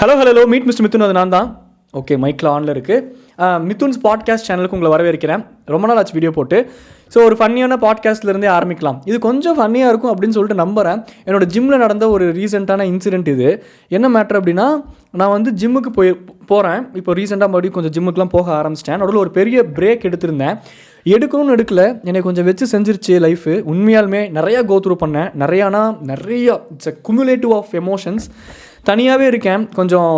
Hello meet mister Mithun, அது நான் தான். ஓகே, மைக்கில் ஆனில் இருக்குது. மிதுன்ஸ் பாட்காஸ்ட் சேனலுக்கு உங்களை வரவேற்கிறேன். ரொம்ப நாள் ஆச்சு வீடியோ போட்டு. ஸோ ஒரு ஃபன்னியான பாட்காஸ்ட்லேருந்தே ஆரம்பிக்கலாம். இது கொஞ்சம் ஃபன்னியாக இருக்கும் அப்படின்னு சொல்லிட்டு நம்புகிறேன். என்னோடய ஜிம்மில் நடந்த ஒரு ரீசெண்டான இன்சிடென்ட் இது. என்ன மேட்ரு அப்படின்னா, நான் வந்து ஜிம்முக்கு போகிறேன். இப்போ ரீசெண்டாக மறுபடியும் கொஞ்சம் ஜிம்முக்குலாம் போக ஆரம்பிச்சிட்டேன். நடுவில் ஒரு பெரிய பிரேக் எடுத்திருந்தேன். எடுக்கணும்னு எடுக்கல, என்னை கொஞ்சம் வச்சு செஞ்சிருச்சு லைஃபு. உண்மையாலுமே நிறையா கோத்ரூ பண்ணேன். நிறையா it's a cumulative of emotions. தனியாகவே இருக்கேன். கொஞ்சம்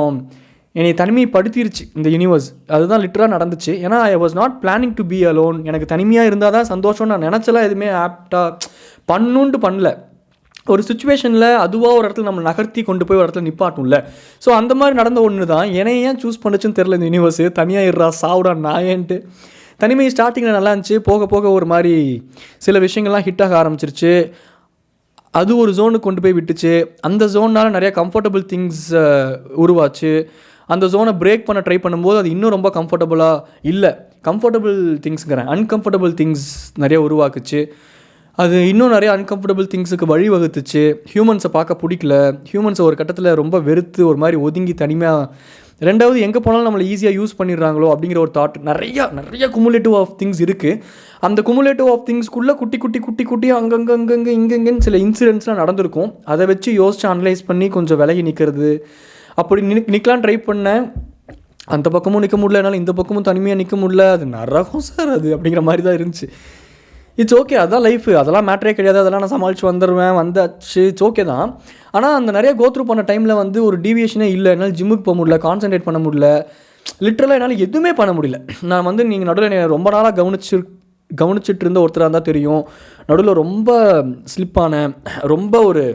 என்னை தனிமைப்படுத்திருச்சு இந்த யூனிவர்ஸ். அதுதான் லிட்டராக நடந்துச்சு. ஏன்னா I was not planning to be alone. எனக்கு தனிமையாக இருந்தால் தான் சந்தோஷம். நான் நினச்சலாம் எதுவுமே ஆப்டாக பண்ணல. ஒரு சுச்சுவேஷனில் அதுவாக ஒரு இடத்துல நம்ம நகர்த்தி கொண்டு போய் ஒரு இடத்துல நிப்பாட்டும்ல. ஸோ அந்த மாதிரி நடந்த ஒன்று தான். என்னை ஏன் சூஸ் பண்ணுச்சுன்னு தெரில இந்த யூனிவர்ஸு. தனியாக இருறா சாவுடா நாயன்ட்டு. தனிமை ஸ்டார்டிங்கில் நல்லா இருந்துச்சு. போக போக ஒரு மாதிரி சில விஷயங்கள்லாம் ஹிட் ஆக ஆரம்பிச்சிருச்சு. அது ஒரு ஜோனுக்கு கொண்டு போய் விட்டுச்சு. அந்த ஜோன்னால் நிறையா கம்ஃபர்டபுள் திங்ஸ் உருவாச்சு. அந்த ஜோனை பிரேக் பண்ண ட்ரை பண்ணும்போது அது இன்னும் ரொம்ப கம்ஃபர்டபுளாக இல்லை. கம்ஃபர்டபுள் திங்ஸுங்கிறேன், அன்கம்ஃபர்டபுள் திங்ஸ் நிறைய உருவாக்குச்சு. அது இன்னும் நிறைய அன்கம்ஃபர்டபுள் திங்ஸுக்கு வழிவகுத்துச்சு. ஹியூமன்ஸை பார்க்க பிடிக்கல. ஹியூமன்ஸை ஒரு கட்டத்தில் ரொம்ப வெறுத்து ஒரு மாதிரி ஒதுங்கி தனிமையாக. ரெண்டாவது, எங்கே போனாலும் நம்மளை ஈஸியாக யூஸ் பண்ணிடுறாங்களோ அப்படிங்கிற ஒரு தாட். நிறைய குமுலேட்டிவ் ஆஃப் திங்ஸ் இருக்குது. அந்த குமுலேட்டிவ் ஆஃப் திங்ஸ்க்குள்ளே குட்டி அங்கங்கே இங்கெங்கன்னு சில இன்சிடென்ட்ஸ்லாம் நடந்திருக்கும். அதை வச்சு யோசிச்சு அனலைஸ் பண்ணி கொஞ்சம் விலகி நிற்கிறது. அப்படி நிற்கலான்னு ட்ரை பண்ணேன். அந்த பக்கமும் நிற்க முடியல, என்னால் இந்த பக்கமும் தனிமையாக நிற்க முடியல. அது நரகம் சார் அது அப்படிங்கிற மாதிரி தான் இருந்துச்சு. இட்ஸ் ஓகே, அதான் லைஃபு. அதெல்லாம் மேட்டரே கிடையாது. அதெல்லாம் நான் சமாளித்து வந்தாச்சு. இட்ஸ் ஓகே தான். ஆனால் அந்த நிறைய கோத்ரூ பண்ண டைமில் வந்து ஒரு டீவியேஷனே இல்லை. என்னால் ஜிம்முக்கு போக முடியல, கான்சன்ட்ரேட் பண்ண முடியல. லிட்டரலாக என்னால் எதுவுமே பண்ண முடியல. நான் வந்து நீங்கள் நடுவில் என்னை ரொம்ப நாளாக கவனிச்சிட்டு இருந்த ஒருத்தராக இருந்தால் தெரியும். நடுவில் ரொம்ப ஸ்லிப்பான, ரொம்ப ஒரு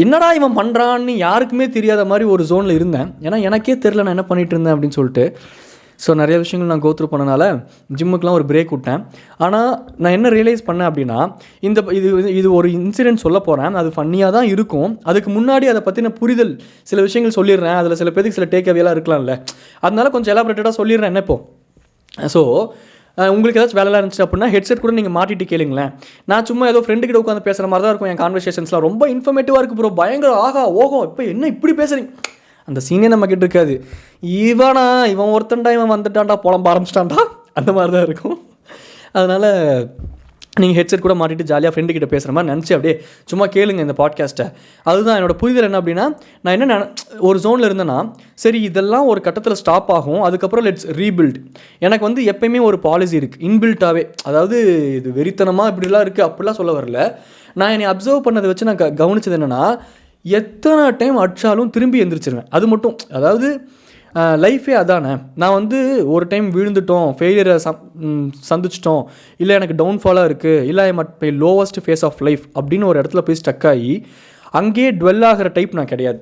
என்னடா இவன் பண்ணுறான்னு யாருக்குமே தெரியாத மாதிரி ஒரு ஜோனில் இருந்தேன். ஏன்னா எனக்கே தெரில நான் என்ன பண்ணிகிட்டு இருந்தேன் அப்படின்னு சொல்லிட்டு. ஸோ நிறைய விஷயங்கள் நான் கோத்ரூ பண்ணனால ஜிம்முக்கெலாம் ஒரு பிரேக் விட்டேன். ஆனால் நான் என்ன ரியலைஸ் பண்ணேன் அப்படின்னா, இது ஒரு இன்சிடென்ட் சொல்ல போகிறேன். அது ஃபன்னியாக தான் இருக்கும். அதுக்கு முன்னாடி அதை பற்றின புரிதல் சில விஷயங்கள் சொல்லிடுறேன். அதில் சில பேருக்கு சில டேக் அவேலாம் இருக்கலாம்ல. அதனால கொஞ்சம் எலாபரேட்டடாக சொல்லிடுறேன் என்ன இப்போ. ஸோ உங்களுக்கு ஏதாச்சும் வேலைலாம் இருந்துச்சு அப்படின்னா ஹெட்செட் கூட நீங்கள் மாட்டிட்டு கேளுங்களேன். நான் சும்மா ஏதோ ஃப்ரெண்டுக்கிட்ட உட்காந்து பேசுகிற மாதிரி தான் இருக்கும். என் கான்வர்சேஷன்ஸ்லாம் ரொம்ப இன்ஃபர்மேட்டிவாக இருக்குது ப்ரோ. பயங்கர ஆகா ஓகோ இப்போ என்ன இப்படி பேசுகிறீங்க, அந்த சீனே நம்ம கிட்ட இருக்காது. இவன் ஒருத்தன்டா, இவன் வந்துட்டான்டா, புலம்ப ஆரம்பிச்சிட்டான்டா, அந்த மாதிரி தான் இருக்கும். அதனால் நீங்கள் ஹெட்செட் கூட மாட்டிட்டு ஜாலியாக ஃப்ரெண்டுக்கிட்ட பேசுகிற மாதிரி நினச்சி அப்படியே சும்மா கேளுங்க இந்த பாட்காஸ்ட்டை. அதுதான் என்னோடய புரிதல். என்ன அப்படின்னா, நான் என்ன ஒரு ஜோனில் இருந்தேன்னா, சரி இதெல்லாம் ஒரு கட்டத்தில் ஸ்டாப் ஆகும், அதுக்கப்புறம் லெட்ஸ் ரீபில்ட். எனக்கு வந்து எப்பயுமே ஒரு பாலிசி இருக்குது இன்பில்ட்டாகவே. அதாவது இது வெறித்தனமாக இப்படிலாம் இருக்குது அப்படிலாம் சொல்ல வரல. நான் என்னை அப்சர்வ் பண்ணதை வச்சு நான் கவனித்தது என்னென்னா, எத்தனை டைம் அடித்தாலும் திரும்பி எந்திரிச்சிருவேன். அது மட்டும், அதாவது லைஃபே அதானே. நான் வந்து ஒரு டைம் விழுந்துட்டோம், ஃபெயிலியரை சந்திச்சிட்டோம், இல்லை எனக்கு டவுன்ஃபாலாக இருக்குது, இல்லை I met my lowest phase of life அப்படின்னு ஒரு இடத்துல போய் ஸ்டக் ஆகி அங்கேயே டுவெல் ஆகிற டைப் நான் கிடையாது.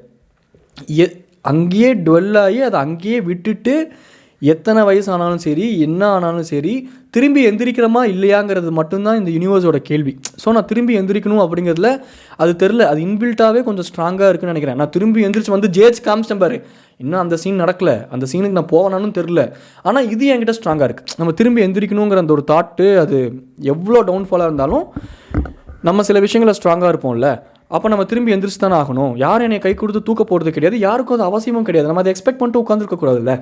அங்கேயே டுவெல் ஆகி அதை அங்கேயே விட்டுட்டு எத்தனை வயசு ஆனாலும் சரி, என்ன ஆனாலும் சரி, திரும்பி எந்திரிக்கிறோமா இல்லையாங்கிறது மட்டும்தான் இந்த யூனிவர்ஸோட கேள்வி. ஸோ நான் திரும்பி எந்திரிக்கணும் அப்படிங்கிறதுல அது தெரில, அது இன்பில்ட்டாகவே கொஞ்சம் ஸ்ட்ராங்காக இருக்குன்னு நினைக்கிறேன். நான் திரும்பி எந்திரிச்சு வந்து காமிச்சிட்டேன் பாரு, இன்னும் அந்த சீன் நடக்கலை, அந்த சீனுக்கு நான் போவேனான்னு தெரில. ஆனால் இது என்கிட்ட ஸ்ட்ராங்காக இருக்குது. நம்ம திரும்பி எந்திரிக்கணுங்கிற அந்த ஒரு தாட்டு, அது எவ்வளோ டவுன்ஃபாலாக இருந்தாலும் நம்ம சில விஷயங்களை ஸ்ட்ராங்காக இருப்போம்ல, அப்போ நம்ம திரும்பி எந்திரிச்சு தானே ஆகணும். யாரும் என்னை கை கொடுத்து தூக்க போகிறது கிடையாது, யாருக்கும் அது அவசியமும் கிடையாது. நம்ம அதை எக்ஸ்பெக்ட் பண்ணிட்டு உட்காந்துருக்கக்கூடாதுல்ல.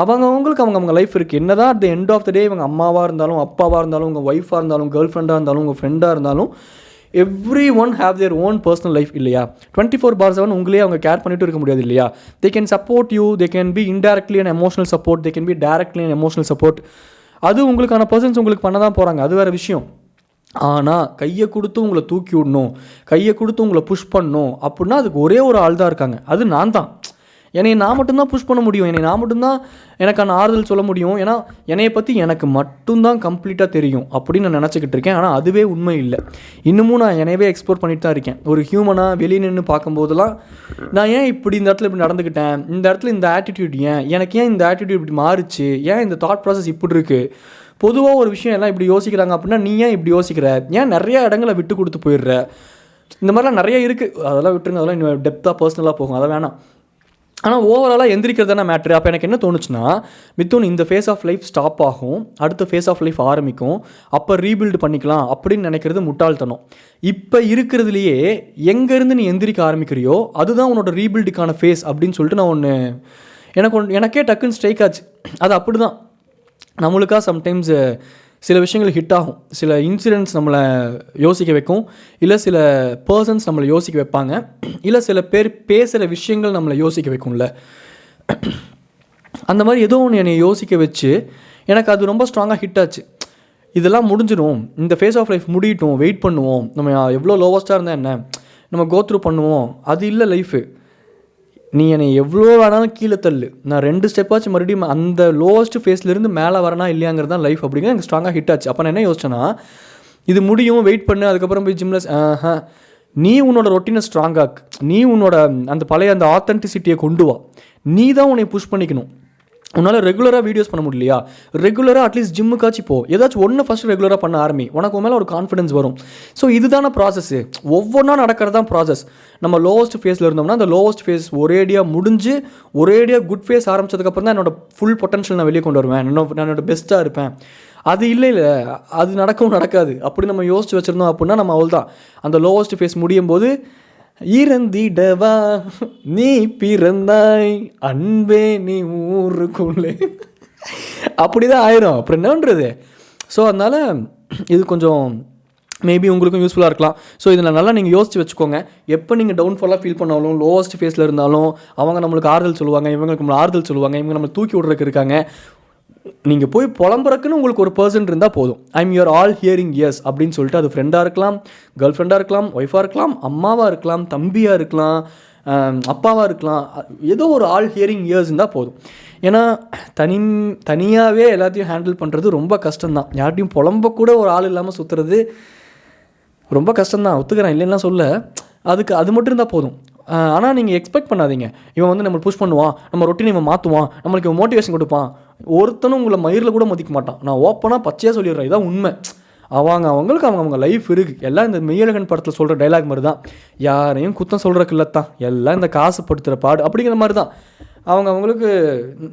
அவங்களுக்கு அவங்க லைஃப் இருக்குது. என்ன தான் at the end of the day இவங்க அம்மாவாக இருந்தாலும், அப்பாவாக இருந்தாலும், உங்கள் ஒய்ஃபாக இருந்தாலும், கேர்ள் ஃப்ரெண்டாக இருந்தாலும், உங்கள் ஃப்ரெண்டாக இருந்தாலும், every one have their own personal life இல்லையா. 24/7 உங்களே அவங்க கேர் பண்ணிட்டு இருக்க முடியாது இல்லையா. They can support you, they can be indirectly and emotional support, they can be directly and emotional support. அது உங்களுக்கான பர்சன்ஸ் உங்களுக்கு பண்ண தான் போகிறாங்க, அது வேறு விஷயம். ஆனால் கையை கொடுத்து உங்களை தூக்கி விடணும், கையை கொடுத்து உங்களை புஷ் பண்ணணும் அப்படின்னா அதுக்கு ஒரே ஒரு ஆள் தான் இருக்காங்க, அது நான் தான். என்னை நான் மட்டும்தான் புஷ் பண்ண முடியும், என்னை நான் மட்டும்தான் எனக்கான ஆறுதல் சொல்ல முடியும். ஏன்னா என்னையை பற்றி எனக்கு மட்டும்தான் கம்ப்ளீட்டாக தெரியும் அப்படின்னு நான் நினச்சிக்கிட்டு இருக்கேன். ஆனால் அதுவே உண்மை இல்லை. இன்னமும் நான் என்னையவே எக்ஸ்ப்ளோர் பண்ணிட்டு தான் இருக்கேன். ஒரு ஹியூமனாக வெளியே நின்று பார்க்கும்போதெல்லாம் நான் ஏன் இப்படி இந்த இடத்துல இப்படி நடந்துக்கிட்டேன், இந்த இடத்துல இந்த ஆட்டிடியூட் எனக்கு ஏன் இந்த ஆட்டிடியூட் இப்படி மாறுச்சு, ஏன் இந்த தாட் ப்ராசஸ் இப்படி இருக்குது. பொதுவாக ஒரு விஷயம் எல்லாம் இப்படி யோசிக்கிறாங்க அப்படின்னா நீ ஏன் இப்படி யோசிக்கிற, ஏன் நிறையா இடங்களை விட்டு கொடுத்து போயிடுற, இந்த மாதிரிலாம் நிறைய இருக்குது. அதெல்லாம் விட்டுருங்க, அதெல்லாம் இன்னும் டெப்த்தாக பர்சனலாக போகும், அதை வேணாம். ஆனால் ஓவராலாக எந்திரிக்கிறது தானே மேட்ரு. அப்போ எனக்கு என்ன தோணுச்சுன்னா, மித்துன் இந்த ஃபேஸ் ஆஃப் லைஃப் ஸ்டாப் ஆகும், அடுத்த ஃபேஸ் ஆஃப் லைஃப் ஆரம்பிக்கும், அப்போ ரீபில்டு பண்ணிக்கலாம் அப்படின்னு நினைக்கிறது முட்டாள்தனம். இப்போ இருக்கிறதுலையே எங்கேருந்து நீ எந்திரிக்க ஆரம்பிக்கிறியோ அதுதான் உன்னோட ரீபில்டுக்கான ஃபேஸ் அப்படின்னு சொல்லிட்டு நான் எனக்கே டக்குன்னு ஸ்ட்ரைக் ஆச்சு. அது அப்படி தான் நம்மளுக்காக சம்டைம்ஸ் சில விஷயங்கள் ஹிட் ஆகும், சில இன்சிடென்ட்ஸ் நம்மளை யோசிக்க வைக்கும், இல்லை சில பர்சன்ஸ் நம்மளை யோசிக்க வைப்பாங்க, இல்லை சில பேர் பேசுகிற விஷயங்கள் நம்மளை யோசிக்க வைக்கும்ல. அந்த மாதிரி ஏதோ ஒன்று என்னை யோசிக்க வச்சு எனக்கு அது ரொம்ப ஸ்ட்ராங்காக ஹிட் ஆச்சு. இதெல்லாம் முடிஞ்சிடும், இந்த ஃபேஸ் ஆஃப் லைஃப் முடியட்டும், வெயிட் பண்ணுவோம், நம்ம எவ்வளோ லோவஸ்ட்டாக இருந்தால் என்ன, நம்ம கோத்ரூ பண்ணுவோம், அது இல்லை லைஃபு. நீ என்னை எவ்வளோ வேணாலும் கீழே தள்ளு, நான் 2 ஸ்டெப்பாச்சும் மறுபடியும் அந்த லோவஸ்ட் ஃபேஸ்லேருந்து மேலே வரனா இல்லையாங்கிறது தான் லைஃப் அப்படிங்கிற எனக்கு ஸ்ட்ராங்காக ஹிட் ஆச்சு. அப்போ நான் என்ன யோசிச்சேன்னா, இது முடியும், வெயிட் பண்ணு, அதுக்கப்புறம் போய் ஜிம்மில் நீ உன்னோட ரொட்டீனை ஸ்ட்ராங்காக, நீ உன்னோட அந்த பழைய அந்த ஆத்தென்டிசிட்டியை கொண்டு வா, நீ தான் உன்னை புஷ் பண்ணிக்கணும். உன்னால் ரெகுலராக வீடியோஸ் பண்ண முடியலையா, ரெகுலராக அட்லீஸ்ட் ஜிம்முக்காச்சு போ, ஏதாச்சும் ஒன்று ஃபஸ்ட்டு ரெகுலராக பண்ண ஆரம்பி, உனக்கு மேலே ஒரு கான்ஃபிடன்ஸ் வரும். ஸோ இதுதான ப்ராசஸ்ஸு, ஒவ்வொன்றா நடக்கிறது தான் ப்ராசஸ். நம்ம லோவஸ்ட் ஃபேஸில் இருந்தோம்னா அந்த லோவஸ்ட் ஃபேஸ் ஒரேடியாக முடிஞ்சு ஒரேடியாக குட் ஃபேஸ் ஆரம்பித்ததுக்கப்புறம் தான் என்னோட ஃபுல் பொட்டன்ஷியல் நான் வெளியே கொண்டு வருவேன், நான் என்னோட பெஸ்ட்டாக இருப்பேன். அது இல்லை, அது நடக்காது. அப்படி நம்ம யோசிச்சு வச்சுருந்தோம் அப்படின்னா நம்ம அவள் தான் அந்த லோவஸ்ட் ஃபேஸ் முடியும் போது இறந்திடவா நீ பிறந்தாய் அன்பே நீ ஊருக்குள்ளே அப்படி தான் ஆயிரும். அப்புறம் என்னன்றது. ஸோ அதனால் இது கொஞ்சம் மேபி உங்களுக்கும் யூஸ்ஃபுல்லாக இருக்கலாம். ஸோ இதில் நல்லா நீங்கள் யோசிச்சு வச்சுக்கோங்க. எப்போ நீங்கள் டவுன்ஃபாலாக ஃபீல் பண்ணாலும், லோவஸ்ட் ஃபேஸில் இருந்தாலும், அவங்க நம்மளுக்கு ஆறுதல் சொல்லுவாங்க, இவங்களுக்கு நம்மளுக்கு ஆறுதல் சொல்லுவாங்க, இவங்க நம்மளை தூக்கி விட்றதுக்கு இருக்காங்க, நீங்கள் போய் புலம்புறக்குன்னு உங்களுக்கு ஒரு பர்சன் இருந்தால் போதும். I'm your all hearing years அப்படின்னு சொல்லிட்டு, அது ஃப்ரெண்டாக இருக்கலாம், கேர்ள் ஃப்ரெண்டாக இருக்கலாம், ஒய்ஃபாக இருக்கலாம், அம்மாவாக இருக்கலாம், தம்பியாக இருக்கலாம், அப்பாவாக இருக்கலாம், ஏதோ ஒரு ஆல் ஹியரிங் இயர்ஸ் இருந்தால் போதும். ஏன்னா தனியாகவே எல்லாத்தையும் ஹேண்டில் பண்ணுறது ரொம்ப கஷ்டம்தான். யார்ட்டையும் புலம்ப கூட ஒரு ஆள் இல்லாமல் சுற்றுறது ரொம்ப கஷ்டம்தான், ஒத்துக்கிறேன், இல்லைன்னா சொல்ல. அது மட்டும் இருந்தால் போதும். ஆனால் நீங்கள் எக்ஸ்பெக்ட் பண்ணாதீங்க, இவன் வந்து நம்மளை புஷ் பண்ணுவான், நம்ம ரொட்டீனை இவன் மாற்றுவான், நம்மளுக்கு இவன் மோட்டிவேஷன் கொடுப்பான். ஒருத்தனும் உங்களை மயிரில் கூட மதிக்க மாட்டான். நான் ஓப்பனாக பச்சையாக சொல்லிடுறேன், இதான் உண்மை. அவங்களுக்கு அவங்க லைஃப் இருக்குது. எல்லாம் இந்த மெய்யழகன் படத்தில் சொல்கிற டைலாக் மாதிரி தான், யாரையும் குத்தம் சொல்கிறக்கு இல்லத்தான், எல்லாம் இந்த காசு படுத்துகிற பாடு அப்படிங்கிற மாதிரி தான். அவங்களுக்கு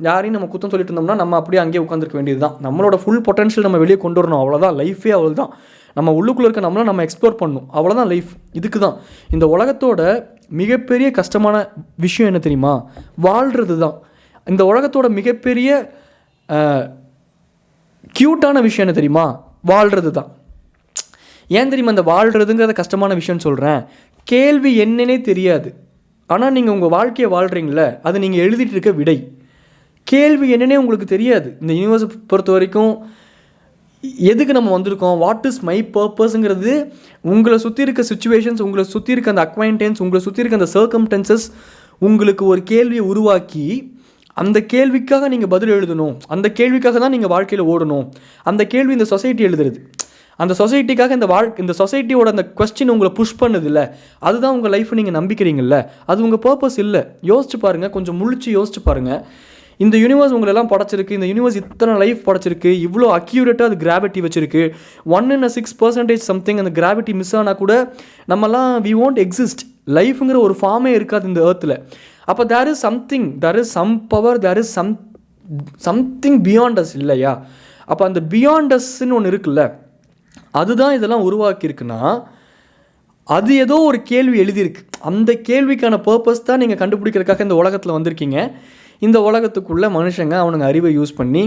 யாரையும் நம்ம குத்தம் சொல்லிட்டு இருந்தோம்னா நம்ம அப்படியே அங்கேயே உட்காந்துருக்க வேண்டியது தான். நம்மளோட ஃபுல் பொட்டன்ஷியல் நம்ம வெளியே கொண்டு வரணும், அவ்வளோதான். லைஃபே அவ்வளோ தான். நம்ம உள்ளுக்குள்ளே இருக்க நம்மளை நம்ம எக்ஸ்ப்ளோர் பண்ணணும், அவ்வளோதான் லைஃப். இதுக்கு தான் இந்த உலகத்தோட மிகப்பெரிய கஷ்டமான விஷயம் என்ன தெரியுமா? வாழ்கிறது தான். இந்த உலகத்தோட மிகப்பெரிய க்யூட்டான விஷயம் என்ன தெரியுமா? வாழ்கிறது தான். ஏன் தெரியுமா இந்த வாழ்கிறதுங்கிறத கஷ்டமான விஷயம்னு சொல்கிறேன்? கேள்வி என்னன்னே தெரியாது, ஆனால் நீங்கள் உங்கள் வாழ்க்கையை வாழ்கிறீங்களே, அது நீங்கள் எழுதிட்டு இருக்க விடை. கேள்வி என்னன்னே உங்களுக்கு தெரியாது. இந்த யூனிவர்ஸை பொறுத்த வரைக்கும் எதுக்கு நம்ம வந்திருக்கோம், வாட் இஸ் மை பர்பஸ்ங்கிறது உங்களை சுற்றி இருக்க சுச்சுவேஷன்ஸ், உங்களை சுற்றி இருக்க அந்த அக்வைண்டன்ஸ், உங்களை சுற்றி இருக்க அந்த சர்க்கம்டன்சஸ் உங்களுக்கு ஒரு கேள்வியை உருவாக்கி அந்த கேள்விக்காக நீங்கள் பதில் எழுதணும். அந்த கேள்விக்காக தான் நீங்கள் வாழ்க்கையில் ஓடணும். அந்த கேள்வி இந்த சொசைட்டி எழுதுறது. அந்த சொசைட்டிக்காக இந்த சொசைட்டியோட அந்த கொஸ்டின் உங்களை புஷ் பண்ணுது இல்லை, அதுதான் உங்கள் லைஃப்பை நீங்கள் நம்பிக்கிறீங்கல்ல, அது உங்கள் பர்பஸ் இல்லை. யோசிச்சு பாருங்கள், கொஞ்சம் முழிச்சு யோசிச்சு பாருங்கள். இந்த யூனிவர்ஸ் உங்களெல்லாம் படைச்சிருக்கு, இந்த யூனிவர்ஸ் இத்தனை லைஃப் படைச்சிருக்கு, இவ்வளோ அக்யூரேட்டாக அது கிராவிட்டி வச்சுருக்கு. 1 in 6% சம்திங் அந்த கிராவிட்டி மிஸ் ஆனால் கூட நம்மலாம் வி won't எக்ஸிஸ்ட். லைஃபுங்கிற ஒரு ஃபார்மே இருக்காது இந்த ஏர்த்தில். அப்போ there is some power, there is something beyond us இல்லையா? அப்போ அந்த பியாண்ட் அஸ்ன்னு ஒன்று இருக்குல்ல, அதுதான் இதெல்லாம் உருவாக்கியிருக்குன்னா அது ஏதோ ஒரு கேள்வி எழுதியிருக்கு. அந்த கேள்விக்கான பர்பஸ் தான் நீங்கள் கண்டுபிடிக்கிறதுக்காக இந்த உலகத்தில் வந்திருக்கீங்க. இந்த உலகத்துக்குள்ளே மனுஷங்க அவனுங்க அறிவை யூஸ் பண்ணி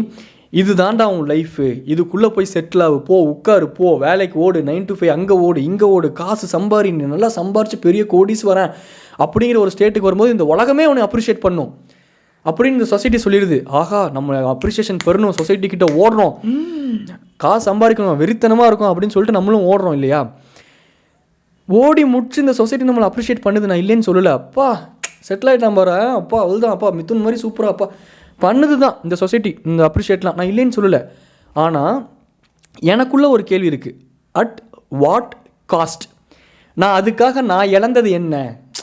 இது தாண்டா அவன் லைஃபு, இதுக்குள்ளே போய் செட்டில் ஆகு, போ உட்காரு, போ வேலைக்கு ஓடு, 9 to 5 அங்கே ஓடு இங்கே ஓடு, காசு சம்பாரி, நல்லா சம்பாரிச்சு பெரிய கோடிஸ் வரேன் அப்படிங்கிற ஒரு ஸ்டேட்டுக்கு வரும்போது இந்த உலகமே அவனை அப்ரிஷியேட் பண்ணும் அப்படின்னு இந்த சொசைட்டி சொல்லிடுது. ஆஹா, நம்ம அப்ரிஷியேஷன் பெறணும், சொசைட்டி கிட்ட ஓடுறோம், காசு சம்பாதிக்கணும், வெறித்தனமாக இருக்கும் அப்படின்னு சொல்லிட்டு நம்மளும் ஓடுறோம் இல்லையா? ஓடி முடிச்சு இந்த சொசைட்டி நம்மளை அப்ரிஷியேட் பண்ணுது, நான் இல்லைன்னு சொல்லலை. அப்பா செட்டில் ஆகிட்டான் பாரு, அப்பா அதுதான், அப்பா மிதுன் மாதிரி சூப்பராக அப்பா பண்ணுது தான் இந்த சொசைட்டி, இந்த அப்ரிஷியேட்லாம், நான் இல்லைன்னு சொல்லலை. ஆனால் எனக்குள்ளே ஒரு கேள்வி இருக்குது, அட் வாட் காஸ்ட்? நான் இழந்தது என்ன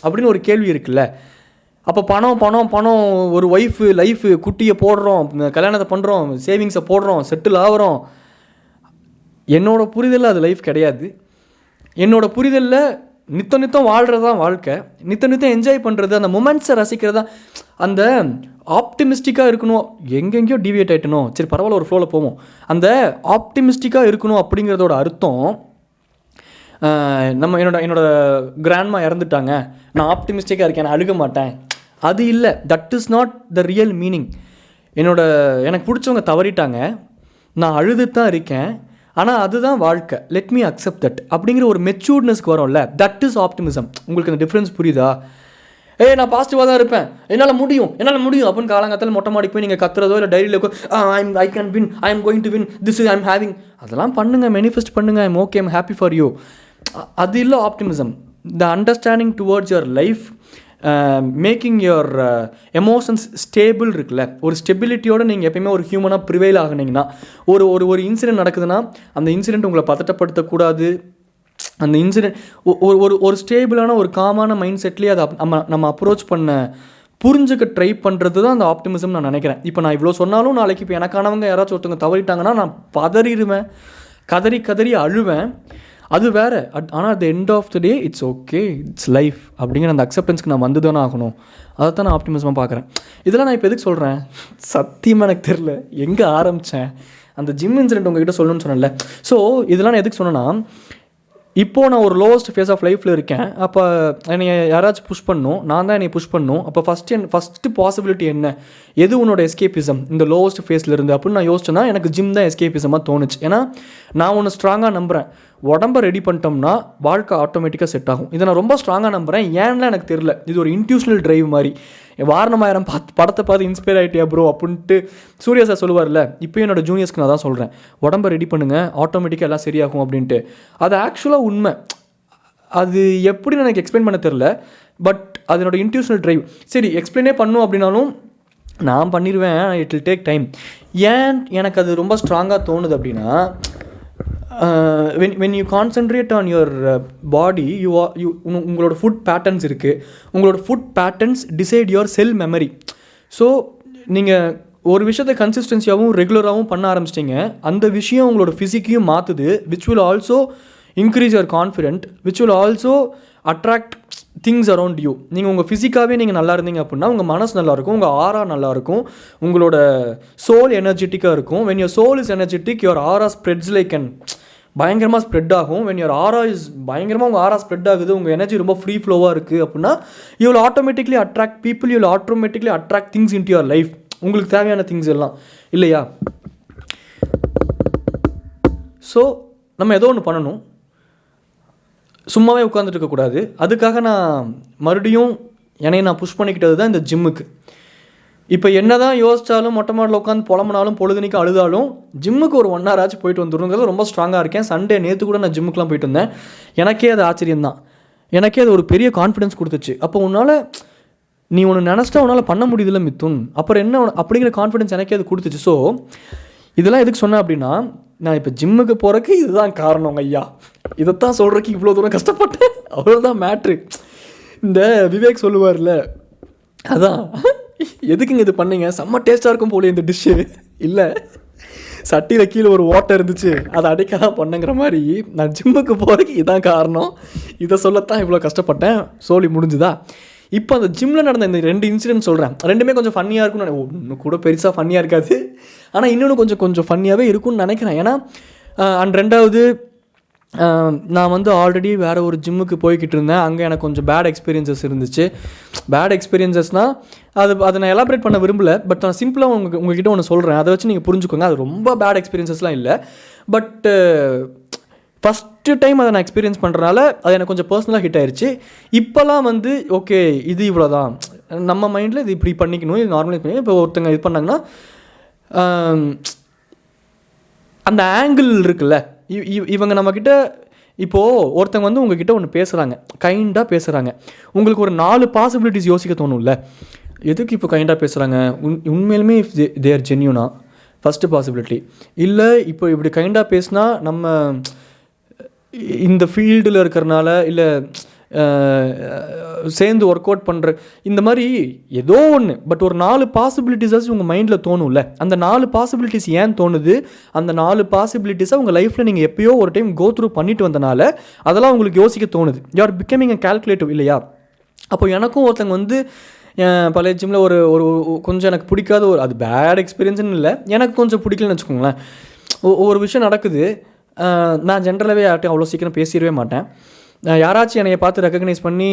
அப்படின்னு ஒரு கேள்வி இருக்குல்ல. அப்போ பணம் ஒரு ஒய்ஃபு லைஃபு குட்டியை போடுறோம், கல்யாணத்தை பண்ணுறோம், சேவிங்ஸை போடுறோம், செட்டில் ஆகிறோம். என்னோடய புரிதலில் அது லைஃப் கிடையாது. என்னோடய புரிதலில் நித்தம் வாழ்கிறது தான் வாழ்க்கை, நித்தம் என்ஜாய் பண்ணுறது, அந்த மொமெண்ட்ஸை ரசிக்கிறதா. அந்த ஆப்டிமிஸ்டிக்காக இருக்கணும், எங்கெங்கேயோ டிவியேட் ஆகிட்டணும், சரி பரவாயில்ல ஒரு ஃப்ளோவில் போவோம். அந்த ஆப்டிமிஸ்டிக்காக இருக்கணும் அப்படிங்கிறதோட அர்த்தம், என்னோட கிராண்ட்மா இறந்துட்டாங்க, நான் ஆப்டிமிஸ்டிக்காக இருக்கேன், நான் அழுக மாட்டேன், அது இல்லை. That is not the real meaning. எனக்கு பிடிச்சவங்க தவறிட்டாங்க, நான் அழுது தான் இருக்கேன், ஆனால் அதுதான் வாழ்க்கை, லெட் மீ அக்செப்ட் தட் அப்படிங்கிற ஒரு மெச்சூர்ட்னஸ்க்கு வரும்ல, தட் இஸ் ஆப்டிமிசம். உங்களுக்கு அந்த டிஃப்ரென்ஸ் புரியுதா? நான் பாசிட்டிவாக தான் இருப்பேன், என்னால் முடியும் அப்படின்னு காலங்காலத்தில் மொட்டை மாடிக்கு போய் நீங்கள் கத்துறதோ இல்லை டைரியில் I can win, I am going to win, this is I am having, அதெல்லாம் பண்ணுங்கள், மேனிஃபெஸ்ட் பண்ணுங்கள், I'm okay, I'm happy for you. அது இல்லை optimism. The understanding towards your life, making your emotions stable இருக்குல்ல, ஒரு ஸ்டெபிலிட்டியோடு நீங்கள் எப்பயுமே ஒரு ஹியூமனாக ப்ரிவைல் ஆகினீங்கன்னா, ஒரு இன்சிடென்ட் நடக்குதுன்னா அந்த இன்சிடென்ட் உங்களை பதட்டப்படுத்தக்கூடாது. அந்த இன்சிடென்ட் ஒரு ஸ்டேபிளான ஒரு காமான மைண்ட் செட்லேயே அதை நம்ம அப்ரோச் பண்ண புரிஞ்சுக்க ட்ரை பண்ணுறது தான் அந்த ஆப்டிமிசம் நான் நினைக்கிறேன். இப்போ நான் இவ்வளோ சொன்னாலும் நாளைக்கு இப்போ எனக்கானவங்க யாராச்சும் ஒருத்தவங்க தவறிட்டாங்கன்னா நான் பதறிடுவேன், கதறி அழுவேன், அது வேறு. ஆனால் at the end of the day it's okay, it's life அப்படிங்கிற அந்த அக்செப்டன்ஸ்க்கு நான் வந்து தானே ஆகணும். அதை தான் நான் ஆப்டிமிசமாக பார்க்குறேன். இதெல்லாம் நான் இப்போ எதுக்கு சொல்கிறேன் சத்தியமாக எனக்கு தெரில, எங்கே ஆரம்பித்தேன். அந்த ஜிம் இன்சிடென்ட் உங்ககிட்ட சொல்லணும்னு சொன்னேன்ல. ஸோ இதெல்லாம் நான் எதுக்கு சொன்னேன்னா, இப்போது நான் ஒரு லோவஸ்ட் ஃபேஸ் ஆஃப் லைஃப்பில் இருக்கேன். அப்போ என்னை யாராச்சும் புஷ் பண்ணணும், நான் தான் என்னை புஷ் பண்ணணும். அப்போ ஃபஸ்ட்டு பாசிபிலிட்டி என்ன, எது உன்னோட எஸ்கேபிசம் இந்த லோவஸ்ட் ஃபேஸில் இருந்து அப்படின்னு நான் யோசிச்சேன்னா எனக்கு ஜிம் தான் எஸ்கேபிசமாக தோணுச்சு. ஏன்னா நான் ஒன்று ஸ்ட்ராங்காக நம்புகிறேன், உடம்பை ரெடி பண்ணிட்டோம்னா வாழ்க்கை ஆட்டோமேட்டிக்காக செட் ஆகும். இதை நான் ரொம்ப ஸ்ட்ராங்காக நம்புகிறேன். ஏன்னா எனக்கு தெரியல, இது ஒரு இன்ட்யூஷனல் ட்ரைவ் மாதிரி. வாரணமாயிரம் படத்தை பார்த்து இன்ஸ்பயர் ஆகிட்டியா ப்ரோ அப்படின்ட்டு சூர்யா சார் சொல்லுவார்ல, இப்போயும் என்னோடய ஜூனியர்ஸ்க்கு நான் தான் சொல்கிறேன், உடம்பை ரெடி பண்ணுங்கள், ஆட்டோமேட்டிக்காக எல்லாம் சரியாகும் அப்படின்ட்டு. அது ஆக்சுவலாக உண்மை. அது எப்படின்னு எனக்கு எக்ஸ்பிளைன் பண்ண தெரில, பட் அதனோட இன்ட்யூஷனல் ட்ரைவ். சரி எக்ஸ்பிளைனே பண்ணும் அப்படின்னாலும் நான் பண்ணிடுவேன், இட் வில் டேக் டைம். ஏன் எனக்கு அது ரொம்ப ஸ்ட்ராங்காக தோணுது அப்படின்னா, when you concentrate on your body, உங்களோட ஃபுட் பேட்டர்ன்ஸ் இருக்குது, உங்களோட food patterns decide your sell memory. So நீங்கள் ஒரு விஷயத்தை கன்சிஸ்டன்சியாகவும் ரெகுலராகவும் பண்ண ஆரம்பிச்சிட்டிங்க, அந்த விஷயம் உங்களோட ஃபிசிக்கையும் மாற்றுது, which will also increase your confident, which will also attract things around you. நீங்கள் உங்கள் ஃபிசிக்காகவே நீங்கள் நல்லா இருந்தீங்க அப்படின்னா உங்கள் மனசு நல்லாயிருக்கும், உங்கள் ஆரா நல்லாயிருக்கும், உங்களோட சோல் எனர்ஜெட்டிக்காக இருக்கும். when your soul is energetic, your aura spreads like an பயங்கரமாக ஸ்ப்ரெட் ஆகும். when your aura is பயங்கரமாக உங்கள் ஆரா ஸ்ப்ரெட் ஆகுது, உங்கள் எனர்ஜி ரொம்ப ஃப்ரீ ஃப்ளோவாக இருக்குது அப்படின்னா you will automatically attract people, you will automatically attract things into your life. உங்களுக்கு தேவையான திங்ஸ் எல்லாம் இல்லையா? ஸோ நம்ம ஏதோ ஒன்று பண்ணணும், சும்மாவே உட்காந்துட்டு இருக்கக்கூடாது. அதுக்காக நான் மறுபடியும் என்னை நான் புஷ் பண்ணிக்கிட்டது தான் இந்த ஜிம்முக்கு. இப்போ என்ன தான் யோசித்தாலும் மொட்டை மாடில் உட்காந்து புலம்புனாலும் பொழுதுனிக்கு அழுதாலும் ஜிம்முக்கு ஒரு 1 hour ஆச்சு போயிட்டு வந்துடுங்கிறது ரொம்ப ஸ்ட்ராங்காக இருக்கேன். சண்டே நேற்று கூட நான் ஜிம்முக்குலாம் போயிட்டு வந்தேன். எனக்கே அது ஆச்சரியம்தான், எனக்கே அது ஒரு பெரிய கான்ஃபிடென்ஸ் கொடுத்துச்சு. அப்போ உன்னால் நீ ஒன்று நினச்சிட்டா உன்னால் பண்ண முடியுதுல்ல மித்துன், அப்புறம் என்ன அப்படிங்கிற கான்ஃபிடென்ஸ் எனக்கே அது கொடுத்துச்சு. ஸோ இதெல்லாம் எதுக்கு சொன்னேன் அப்படின்னா, நான் இப்போ ஜிம்முக்கு போகிறக்கு இதுதான் காரணங்க ஐயா, இதைத்தான் சொல்கிறக்கு இவ்வளோ தூரம் கஷ்டப்பட்டேன், அவ்வளோதான் மேட்ரு. இந்த விவேக் சொல்லுவார்ல, அதான் எதுக்குங்க இது பண்ணீங்க, செம்ம டேஸ்ட்டாக இருக்கும் போல இந்த டிஷ்ஷு, இல்லை சட்டியில் கீழே ஒரு ஓட்டை இருந்துச்சு அதை அடைக்க தான் பண்ணுங்கிற மாதிரி நான் ஜிம்முக்கு போகிறதுக்கு இதுதான் காரணம். இதை சொல்லத்தான் இவ்வளோ கஷ்டப்பட்டேன். சோலி முடிஞ்சுதா? இப்போ அந்த ஜிம்மில் நடந்த இந்த 2 இன்சிடென்ட் சொல்கிறேன். ரெண்டுமே கொஞ்சம் ஃபன்னியாக இருக்கும்னு, இன்னும் கூட பெருசாக ஃபன்னியாக இருக்காது, ஆனால் இன்னொன்று கொஞ்சம் ஃபன்னியாகவே இருக்கும்னு நினைக்கிறேன். ஏன்னா அண்ட் 2வது நான் வந்து ஆல்ரெடி வேறு ஒரு ஜிம்முக்கு போய்கிட்டு இருந்தேன். அங்கே எனக்கு கொஞ்சம் பேட் எக்ஸ்பீரியன்ஸஸ் இருந்துச்சு. பேட் எக்ஸ்பீரியன்ஸஸ்னால் அதை நான் எலாபரேட் பண்ண விரும்பலை, பட் நான் சிம்பிளாக உங்ககிட்ட ஒன்று சொல்கிறேன், அதை வச்சு நீங்கள் புரிஞ்சுக்கோங்க. அது ரொம்ப பேட் எக்ஸ்பீரியன்ஸஸ்லாம் இல்லை, பட் ஃபஸ்ட்டு டைம் அதை நான் எக்ஸ்பீரியன்ஸ் பண்ணுறனால அது எனக்கு கொஞ்சம் பர்சனலாக ஹிட் ஆயிடுச்சு. இப்போலாம் வந்து ஓகே இது இவ்வளோ தான், நம்ம மைண்டில் இது இப்படி பண்ணிக்கணும், இது நார்மலைஸ் பண்ணி. இப்போ ஒருத்தங்க இது பண்ணாங்கன்னா அந்த ஆங்கிள் இருக்குல்ல, இவங்க நம்மக்கிட்ட இப்போது ஒருத்தங்க வந்து உங்ககிட்ட ஒன்று பேசுகிறாங்க, கைண்டாக பேசுகிறாங்க, உங்களுக்கு ஒரு 4 பாசிபிலிட்டிஸ் யோசிக்க தோணும்ல, எதுக்கு இப்போ கைண்டாக பேசுகிறாங்க, உண்மையிலுமே இஃப் தே ஆர் ஜென்யூனா ஃபஸ்ட்டு பாசிபிலிட்டி, இல்லை இப்போ இப்படி கைண்டாக பேசினா நம்ம இந்த ஃபீல்டில் இருக்கிறனால, இல்லை சேர்ந்து ஒர்க் அவுட் பண்ணுற இந்த மாதிரி ஏதோ ஒன்று. பட் ஒரு 4 பாசிபிலிட்டிஸாச்சும் உங்கள் மைண்டில் தோணும்ல. அந்த 4 பாசிபிலிட்டிஸ் ஏன் தோணுது, அந்த 4 பாசிபிலிட்டிஸை உங்கள் லைஃப்பில் நீங்கள் எப்போயோ ஒரு டைம் கோ த்ரூ பண்ணிட்டு வந்தனால அதெல்லாம் உங்களுக்கு யோசிக்க தோணுது. You are becoming a calculative இல்லையா? அப்போ எனக்கும் ஒருத்தங்க வந்து பழைய ஜிம்மில் ஒரு ஒரு கொஞ்சம் எனக்கு பிடிக்காத ஒரு, அது பேட் எக்ஸ்பீரியன்ஸ்னு இல்லை, எனக்கு கொஞ்சம் பிடிக்கலன்னு வச்சுக்கோங்களேன். ஒரு விஷயம் நடக்குது, நான் ஜென்ரலாகவே யார்ட்டையும் அவ்வளோ சீக்கிரம் பேசிடவே மாட்டேன். யாராச்சும் என்னை பார்த்து ரெக்கக்னைஸ் பண்ணி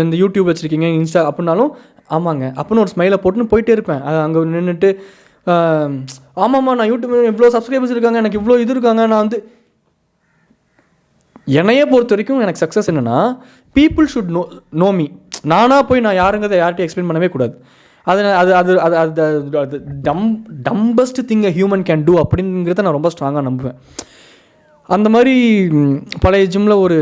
இந்த யூடியூப் வச்சுருக்கீங்க, இன்ஸ்டா அப்படின்னாலும் ஆமாங்க அப்படின்னு ஒரு ஸ்மைலை போட்டுன்னு போயிட்டே இருப்பேன். அங்கே நின்றுட்டு ஆமாம்மா நான் யூடியூப் இவ்வளோ சப்ஸ்கிரைபர்ஸ் இருக்காங்க, எனக்கு இவ்வளோ இது இருக்காங்க, நான் வந்து என்னையே பொறுத்த வரைக்கும் எனக்கு சக்ஸஸ் என்னென்னா பீப்புள் ஷுட் நோ மீ. நானாக போய் நான் யாருங்கிறத யார்கிட்டையும் எக்ஸ்பிளைன் பண்ணவே கூடாது. அது அது அது அது அது dumbest thing a human can do அப்படிங்கிறத நான் ரொம்ப ஸ்ட்ராங்காக நம்புவேன். அந்த மாதிரி பழைய ஜிம்மில் ஒரு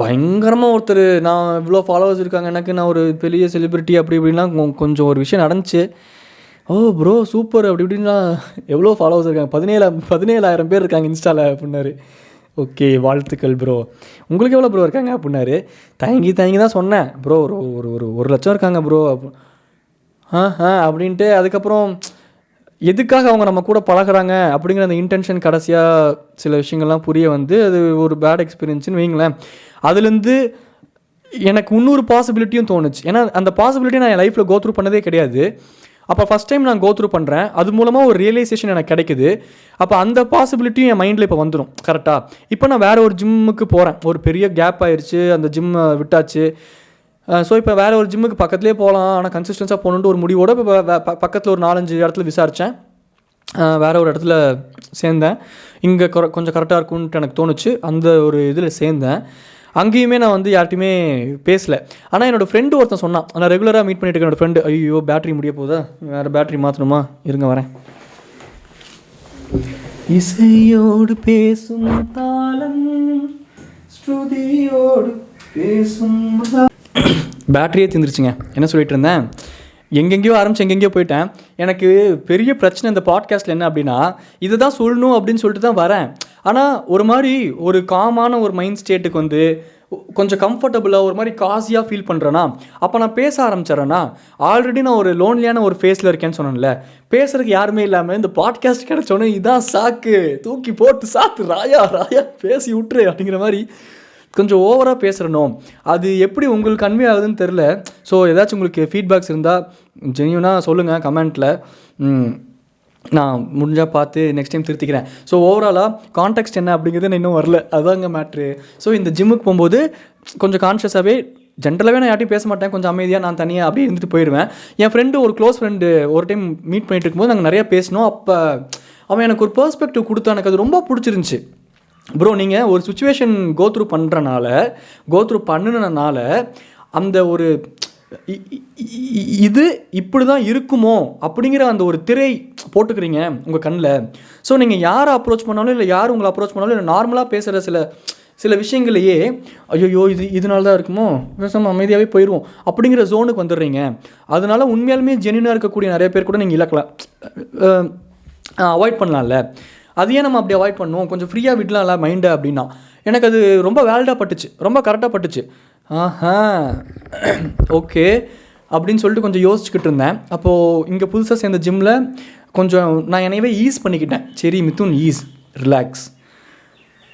பயங்கரமாக ஒருத்தர், நான் இவ்வளோ ஃபாலோவர்ஸ் இருக்காங்க எனக்கு, நான் ஒரு பெரிய செலிப்ரிட்டி அப்படி இப்படின்லாம் கொஞ்சம் ஒரு விஷயம் நடந்துச்சு. ஓ ப்ரோ சூப்பர் அப்படி இப்படின்னா, எவ்வளோ ஃபாலோவர்ஸ் இருக்காங்க, 17,000 பேர் இருக்காங்க இன்ஸ்டாவில் அப்படின்னாரு. ஓகே வாழ்த்துக்கள் ப்ரோ. உங்களுக்கு எவ்வளோ ப்ரோ இருக்காங்க அப்படின்னாரு. தயங்கி தான் சொன்னேன், ப்ரோ ஒரு 1,00,000 இருக்காங்க ப்ரோ அப்படின்ட்டு. அதுக்கப்புறம் எதுக்காக அவங்க நம்ம கூட பழகிறாங்க அப்படிங்கிற அந்த இன்டென்ஷன் கடைசியாக சில விஷயங்கள்லாம் புரிய வந்து அது ஒரு பேட் எக்ஸ்பீரியன்ஸ்னு வைங்களேன். அதுலேருந்து எனக்கு இன்னொரு பாசிபிலிட்டியும் தோணுச்சு. ஏன்னா அந்த பாசிபிலிட்டி நான் என் லைஃப்பில் கோத்ரூ பண்ணதே கிடையாது. அப்போ ஃபஸ்ட் டைம் நான் கோத்ரூ பண்ணுறேன், அது மூலமாக ஒரு ரியலைசேஷன் எனக்கு கிடைக்குது. அப்போ அந்த பாசிபிலிட்டியும் என் மைண்டில் இப்போ வந்துடும் கரெக்டாக. இப்போ நான் வேறு ஒரு ஜிம்முக்கு போகிறேன், ஒரு பெரிய கேப் ஆயிடுச்சு, அந்த ஜிம்மை விட்டாச்சு. ஸோ இப்போ வேறு ஒரு ஜிம்முக்கு பக்கத்துலேயே போகலாம், ஆனால் கன்சிஸ்டன்ஸாக போகணுன்ட்டு ஒரு முடிவோடு இப்போ பக்கத்தில் ஒரு 4-5 இடத்துல விசாரித்தேன். வேறு ஒரு இடத்துல சேர்ந்தேன். இங்கே கொஞ்சம் கரெக்டாக இருக்கும்ன்ட்டு எனக்கு தோணுச்சு. அந்த ஒரு இதில் சேர்ந்தேன். அங்கேயுமே நான் வந்து யார்ட்டையுமே பேசலை. ஆனால் என்னோடய ஃப்ரெண்டு ஒருத்தன் சொன்னான், நான் ரெகுலராக மீட் பண்ணிட்டு இருக்கேன். என்னோடய ஃப்ரெண்டு, ஐயோ பேட்ரி முடிய போதா, வேறு பேட்ரி மாற்றணுமா, இருங்க வரேன். இசையோடு பேசும் தாளம் ஸ்ருதியோடு பேசும் பேட்டரியே தீர்ந்துருச்சுங்க. என்ன சொல்லிட்டு இருந்தேன், எங்கெங்கேயோ ஆரம்பிச்சு எங்கெங்கேயோ போயிட்டேன். எனக்கு பெரிய பிரச்சனை இந்த பாட்காஸ்ட்டில் என்ன அப்படின்னா, இதை தான் சொல்லணும் அப்படின்னு சொல்லிட்டு தான் வரேன். ஆனால் ஒரு மாதிரி ஒரு காமான ஒரு மைண்ட் ஸ்டேட்டுக்கு வந்து கொஞ்சம் கம்ஃபர்டபுளாக ஒரு மாதிரி காசியாக ஃபீல் பண்ணுறேன்னா அப்போ நான் பேச ஆரம்பிச்சிட்றேன்னா, ஆல்ரெடி நான் ஒரு லோன்லியான ஒரு ஃபேஸில் இருக்கேன்னு சொன்னேன்ல, பேசுகிறதுக்கு யாருமே இல்லாமல் இந்த பாட்காஸ்ட் கிடச்சோன்னே இதான் சாக்கு, தூக்கி போட்டு சாத்து ராயா பேசி விட்டுரு அப்படிங்கிற மாதிரி கொஞ்சம் ஓவராக பேசுகிறனும். அது எப்படி உங்களுக்கு கன்வே ஆகுதுன்னு தெரில. ஸோ ஏதாச்சும் உங்களுக்கு ஃபீட்பேக்ஸ் இருந்தால் ஜென்யூனாக சொல்லுங்கள் கமெண்ட்டில். நான் முடிஞ்சால் பார்த்து நெக்ஸ்ட் டைம் திருத்திக்கிறேன். ஸோ ஓவராலாக கான்டெக்ஸ்ட் என்ன அப்படிங்கிறது நான் இன்னும் வரல, அதுதாங்க மேட்ரு. ஸோ இந்த ஜிம்முக்கு போகும்போது கொஞ்சம் கான்ஷியஸாகவே ஜென்ரலாகவே நான் யார்ட்டையும் பேச மாட்டேன், கொஞ்சம் அமைதியாக நான் தனியாக அப்படியே இருந்துட்டு போயிடுவேன். என் ஃப்ரெண்டு ஒரு க்ளோஸ் ஃப்ரெண்டு ஒரு டைம் மீட் பண்ணிட்டு இருக்கும்போது நாங்கள் நிறையா பேசினோம். அப்போ அவன் எனக்கு ஒரு பெர்ஸ்பெக்டிவ் கொடுத்தா, எனக்கு அது ரொம்ப பிடிச்சிருந்துச்சி. ப்ரோ நீங்கள் ஒரு சுச்சுவேஷன் கோத்ரூ பண்ணுனனால அந்த ஒரு இது இப்படி தான் இருக்குமோ அப்படிங்கிற அந்த ஒரு திரை போட்டுக்கிறீங்க உங்கள் கண்ணில். ஸோ நீங்கள் யாரை அப்ரோச் பண்ணாலும் இல்லை யார் உங்களை அப்ரோச் பண்ணாலும் இல்லை நார்மலாக பேசுகிற சில விஷயங்களையே ஐயோ இதனால தான் இருக்குமோ, பேசாமல் அமைதியாகவே போயிடுவோம் அப்படிங்கிற ஜோனுக்கு வந்துடுறீங்க. அதனால உண்மையாலுமே ஜென்யூனாக இருக்கக்கூடிய நிறைய பேர் கூட நீங்கள் இழக்கலாம், அவாய்ட் பண்ணலாம்ல. அதையே நம்ம அப்படி அவாய்ட் பண்ணுவோம், கொஞ்சம் ஃப்ரீயாக விடலாம்ல மைண்டை அப்படின்னா. எனக்கு அது ரொம்ப வேலிடாக பட்டுச்சு, ரொம்ப கரெக்டாக பட்டுச்சு. ஓகே அப்படின்னு சொல்லிட்டு கொஞ்சம் யோசிச்சுக்கிட்டு இருந்தேன். அப்போது இங்கே புதுசாக சேர்ந்த ஜிம்மில் கொஞ்சம் நான் என்னையவே ஈஸ் பண்ணிக்கிட்டேன். சரி Mithun ease, relax,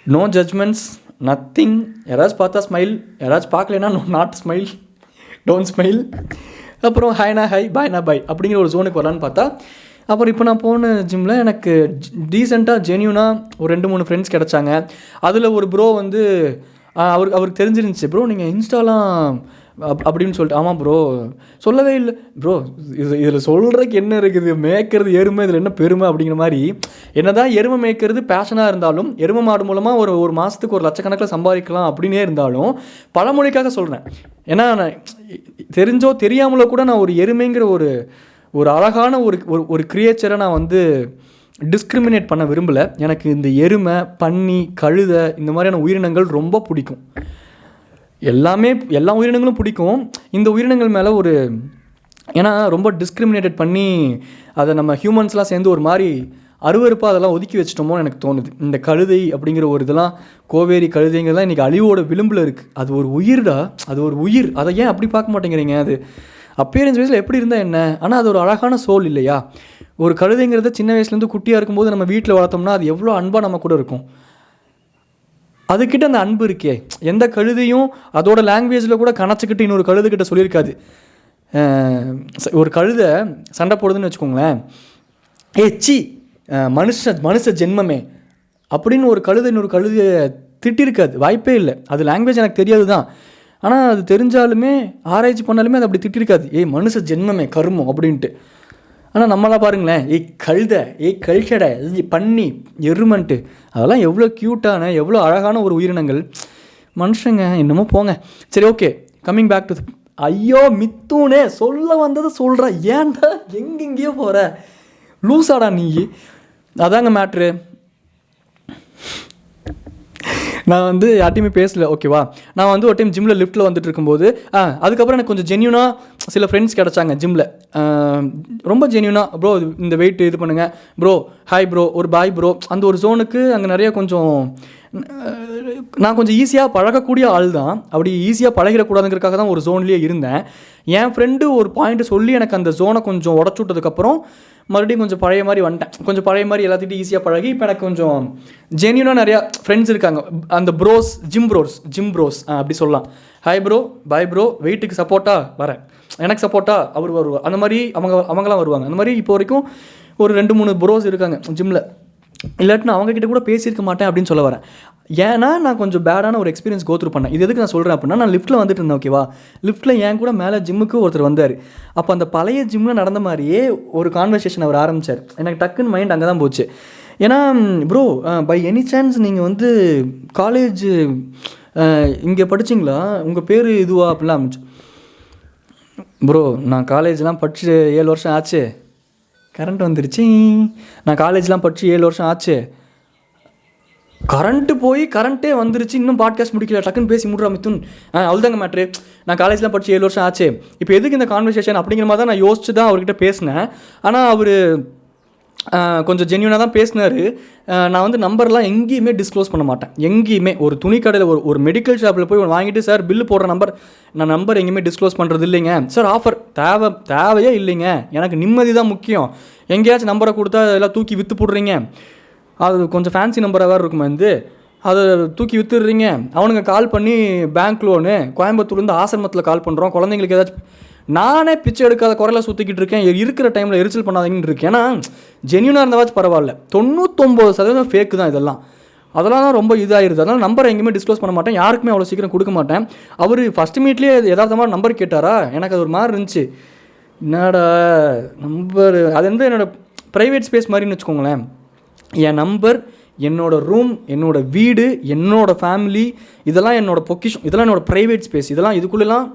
no judgements, nothing. யாராச்சும் பார்த்தா ஸ்மைல், யாராச்சும் பார்க்கலன்னா நாட் ஸ்மைல், டோன்ட் ஸ்மைல். அப்புறம் ஹைனா ஹை, பாய்னா பாய் அப்படிங்கிற ஒரு ஜோனுக்கு வரலான்னு பார்த்தா, அப்புறம் இப்போ நான் போன ஜிம்மில் எனக்கு டீசெண்டாக ஜென்யூனாக ஒரு 2-3 ஃப்ரெண்ட்ஸ் கிடச்சாங்க. அதில் ஒரு ப்ரோ வந்து அவருக்கு தெரிஞ்சிருந்துச்சு, ப்ரோ நீங்கள் இன்ஸ்டாலாம் அப்படின்னு சொல்லிட்டு. ஆமாம் ப்ரோ, சொல்லவே இல்லை ப்ரோ, இதில் சொல்கிறதுக்கு என்ன இருக்குது, மேய்க்கிறது எருமை, இதில் என்ன பெருமை அப்படிங்கிற மாதிரி. என்ன தான் எருமை மேய்க்கிறது பேஷனாக இருந்தாலும், எருமை மாடு மூலமாக ஒரு மாதத்துக்கு 1 லட்சக்கணக்கில் சம்பாதிக்கலாம் அப்படின்னே இருந்தாலும் பழமொழிக்காக சொல்கிறேன். ஏன்னா தெரிஞ்சோ தெரியாமலோ கூட நான் ஒரு எருமைங்கிற ஒரு அழகான ஒரு கிரியேச்சரை நான் வந்து டிஸ்கிரிமினேட் பண்ண விரும்பலை. எனக்கு இந்த எருமை, பன்னி, கழுதை இந்த மாதிரியான உயிரினங்கள் ரொம்ப பிடிக்கும். எல்லா உயிரினங்களும் பிடிக்கும். இந்த உயிரினங்கள் மேலே ஏன்னா ரொம்ப டிஸ்கிரிமினேட்டட் பண்ணி அதை நம்ம ஹியூமன்ஸ்லாம் சேர்ந்து ஒரு மாதிரி அருவருப்பாக அதெல்லாம் ஒதுக்கி வச்சிட்டோமோன்னு எனக்கு தோணுது. இந்த கழுதை அப்படிங்கிற ஒரு இதெல்லாம் கோவேரி கழுதைங்கிறதெல்லாம் இன்றைக்கி அழிவோட விளிம்பில் இருக்குது. அது ஒரு உயிர்டா, அது ஒரு உயிர். அதை ஏன் அப்படி பார்க்க மாட்டேங்கிறீங்க? அது அப்பியரன்ஸ் வயசில் எப்படி இருந்தால் என்ன, ஆனால் அது ஒரு அழகான சோல் இல்லையா? ஒரு கழுதைங்கிறத சின்ன வயசுலேருந்து குட்டியாக இருக்கும்போது நம்ம வீட்டில் வளர்த்தோம்னா அது எவ்வளோ அன்பாக நம்ம கூட இருக்கும். அதுக்கிட்ட அந்த அன்பு இருக்கே. எந்த கழுதையும் அதோட லாங்குவேஜில் கூட கணச்சிக்கிட்டு இன்னொரு கழுதுகிட்ட சொல்லியிருக்காது. ஒரு கழுதை சண்டை போடுதுன்னு வச்சுக்கோங்களேன், சி மனுஷ ஜென்மமே அப்படின்னு ஒரு கழுதை இன்னொரு கழுதையை திட்டிருக்காது, வாய்ப்பே இல்லை. அது லாங்குவேஜ் எனக்கு தெரியாது தான், ஆனால் அது தெரிஞ்சாலுமே ஆராய்ச்சி பண்ணாலுமே அது அப்படி திட்டிருக்காது, மனுஷ ஜென்மமே கருமம் அப்படின்ட்டு. ஆனால் நம்மளாம் பாருங்களேன், கழுதை, கழிச்சடை, பன்னி, எருமன்ட்டு, அதெல்லாம் எவ்வளோ க்யூட்டான எவ்வளோ அழகான ஒரு உயிரினங்கள். மனுஷங்க என்னமோ போங்க. சரி, ஓகே, கம்மிங் பேக் டு ஐயோ மித்தூனே சொல்ல வந்ததை சொல்கிற, ஏன்டா எங்கெங்கேயோ போகிற, லூஸாடா நீ. அதாங்க மேட்ரு. நான் வந்து யார்ட்டையுமே பேசல, ஓகேவா. நான் வந்து ஒரு டைம் ஜிம்மில் லிஃப்ட்டில் வந்துட்டு இருக்கும்போது அதுக்கப்புறம் எனக்கு கொஞ்சம் ஜென்யூனாக சில ஃப்ரெண்ட்ஸ் கிடச்சாங்க ஜிம்மில். ரொம்ப ஜென்யூனாக, ப்ரோ இந்த வெயிட் இது பண்ணுங்கள் ப்ரோ, ஹாய் ப்ரோ, ஒரு பாய் ப்ரோ. அந்த ஒரு ஜோனுக்கு அங்கே நிறைய கொஞ்சம் நான் கொஞ்சம் ஈஸியாக பழகக்கூடிய ஆள் தான். அப்படி ஈஸியாக பழகிடக்கூடாதுங்கிறதுக்காக தான் ஒரு ஜோன்லேயே இருந்தேன். என் ஃப்ரெண்டு ஒரு பாயிண்ட்டு சொல்லி எனக்கு அந்த ஜோனை கொஞ்சம் உடச்சி விட்டதுக்கப்புறம் மறுபடியும் கொஞ்சம் பழைய மாதிரி வந்துட்டேன். கொஞ்சம் பழைய மாதிரி எல்லாத்திட்டையும் ஈஸியாக பழகி இப்போ எனக்கு கொஞ்சம் ஜென்யூனாக நிறையா ஃப்ரெண்ட்ஸ் இருக்காங்க. அந்த ப்ரோஸ், ஜிம் ப்ரோஸ் அப்படி சொல்லலாம். ஹாய் ப்ரோ, பாய் ப்ரோ, வெயிட்டுக்கு சப்போர்ட்டாக வரேன், எனக்கு சப்போர்ட்டாக அவர் வருவார், அந்த மாதிரி அவங்களாம் வருவாங்க. அந்த மாதிரி இப்போ வரைக்கும் ஒரு 2-3 ப்ரோஸ் இருக்காங்க ஜிம்மில். இல்லாட்டி நான் அவங்கக்கிட்ட கூட பேசியிருக்க மாட்டேன் அப்படின்னு சொல்ல வரேன். ஏன்னா நான் கொஞ்சம் பேடான ஒரு எக்ஸ்பீரியன்ஸ் கோத்ரூ பண்ணேன். இது எதுக்கு நான் சொல்கிறேன் அப்படின்னா, நான் லிஃப்ட்டில் வந்துட்டு இருந்தேன், ஓகேவா. லிஃப்ட்டில் என் கூட மேலே ஜிம்முக்கு ஒருத்தர் வந்தார். அப்போ அந்த பழைய ஜிம்மில் நடந்த மாதிரியே ஒரு கான்வர்சேஷன் அவர் ஆரம்பித்தார். எனக்கு டக்குன்னு மைண்ட் அங்கே தான் போச்சு. ஏன்னா ப்ரோ, பை எனி சான்ஸ் நீங்கள் வந்து காலேஜ் இங்கே படிச்சிங்களா, உங்கள் பேர் இதுவா அப்படிலாம் ஆரம்பிச்சு. ப்ரோ நான் காலேஜ்லாம் படித்து 7 வருஷம் ஆச்சு. கரண்ட் வந்துருச்சு. நான் காலேஜ்லாம் படித்து 7 வருஷம் ஆச்சு. கரண்ட்டே வந்துருச்சு, இன்னும் பாட்காஸ்ட் முடிக்கல, டக்குன்னு பேசி முடிறா மித்துன். அவ்வளோதாங்க மேட்ரு. நான் காலேஜ்லாம் படித்து 7 வருஷம் ஆச்சு. இப்போ எதுக்கு இந்த கான்வர்சேஷன் அப்படிங்கிற மாதிரி தான் நான் யோசிச்சு தான் அவர்கிட்ட பேசினேன். ஆனால் அவர் கொஞ்சம் ஜென்யூனாக தான் பேசினார். நான் வந்து நம்பர்லாம் எங்கேயுமே டிஸ்க்ளோஸ் பண்ண மாட்டேன். எங்கேயுமே ஒரு துணி கடையில் ஒரு மெடிக்கல் ஷாப்பில் போய் வாங்கிட்டு, சார் பில்லு போடுற நான் நம்பர் எங்கேயுமே டிஸ்க்ளோஸ் பண்ணுறது இல்லைங்க சார். ஆஃபர் தேவையே இல்லைங்க, எனக்கு நிம்மதி தான் முக்கியம். எங்கேயாச்சும் நம்பரை கொடுத்தா எல்லாம் தூக்கி விற்று போடுறீங்க, அது கொஞ்சம் ஃபேன்சி நம்பராக வேறு இருக்குமா இருந்து, அதை தூக்கி விற்றுடுறீங்க. அவனுங்க கால் பண்ணி பேங்க் லோனு, கோயம்புத்தூர்லேருந்து ஆசிரமத்தில் கால் பண்ணுறோம், குழந்தைங்களுக்கு ஏதாச்சும். நானே பிச்சை எடுக்காத குறையில சுற்றிக்கிட்டு இருக்கேன், இருக்கிற டைமில் எரிச்சல் பண்ணாதீங்கன்னு இருக்கேன். ஏன்னா ஜென்யூனாக இருந்தாச்சும் பரவாயில்ல, 99% ஃபேக்கு தான் இதெல்லாம். அதெல்லாம் தான் ரொம்ப இதாகிடுது. அதனால் நம்பரை எங்கேயுமே டிஸ்க்ளோஸ் பண்ண மாட்டேன், யாருக்குமே அவ்வளோ சீக்கிரம் கொடுக்க மாட்டேன். அவர் ஃபஸ்ட்டு மீட்லேயே யதார்த்தமாக நம்பர் கேட்டாரா, எனக்கு அது ஒரு மாதிரி இருந்துச்சு. என்னடா நம்பர், அது வந்து என்னோடய ப்ரைவேட் ஸ்பேஸ் மாதிரின்னு வச்சுக்கோங்களேன். என் நம்பர், என்னோடய ரூம், என்னோடய வீடு, என்னோடய ஃபேமிலி, இதெல்லாம் என்னோடய பொக்கிஷம், இதெல்லாம் என்னோடய ப்ரைவேட் ஸ்பேஸ். இதெல்லாம் இதுக்குள்ளெல்லாம்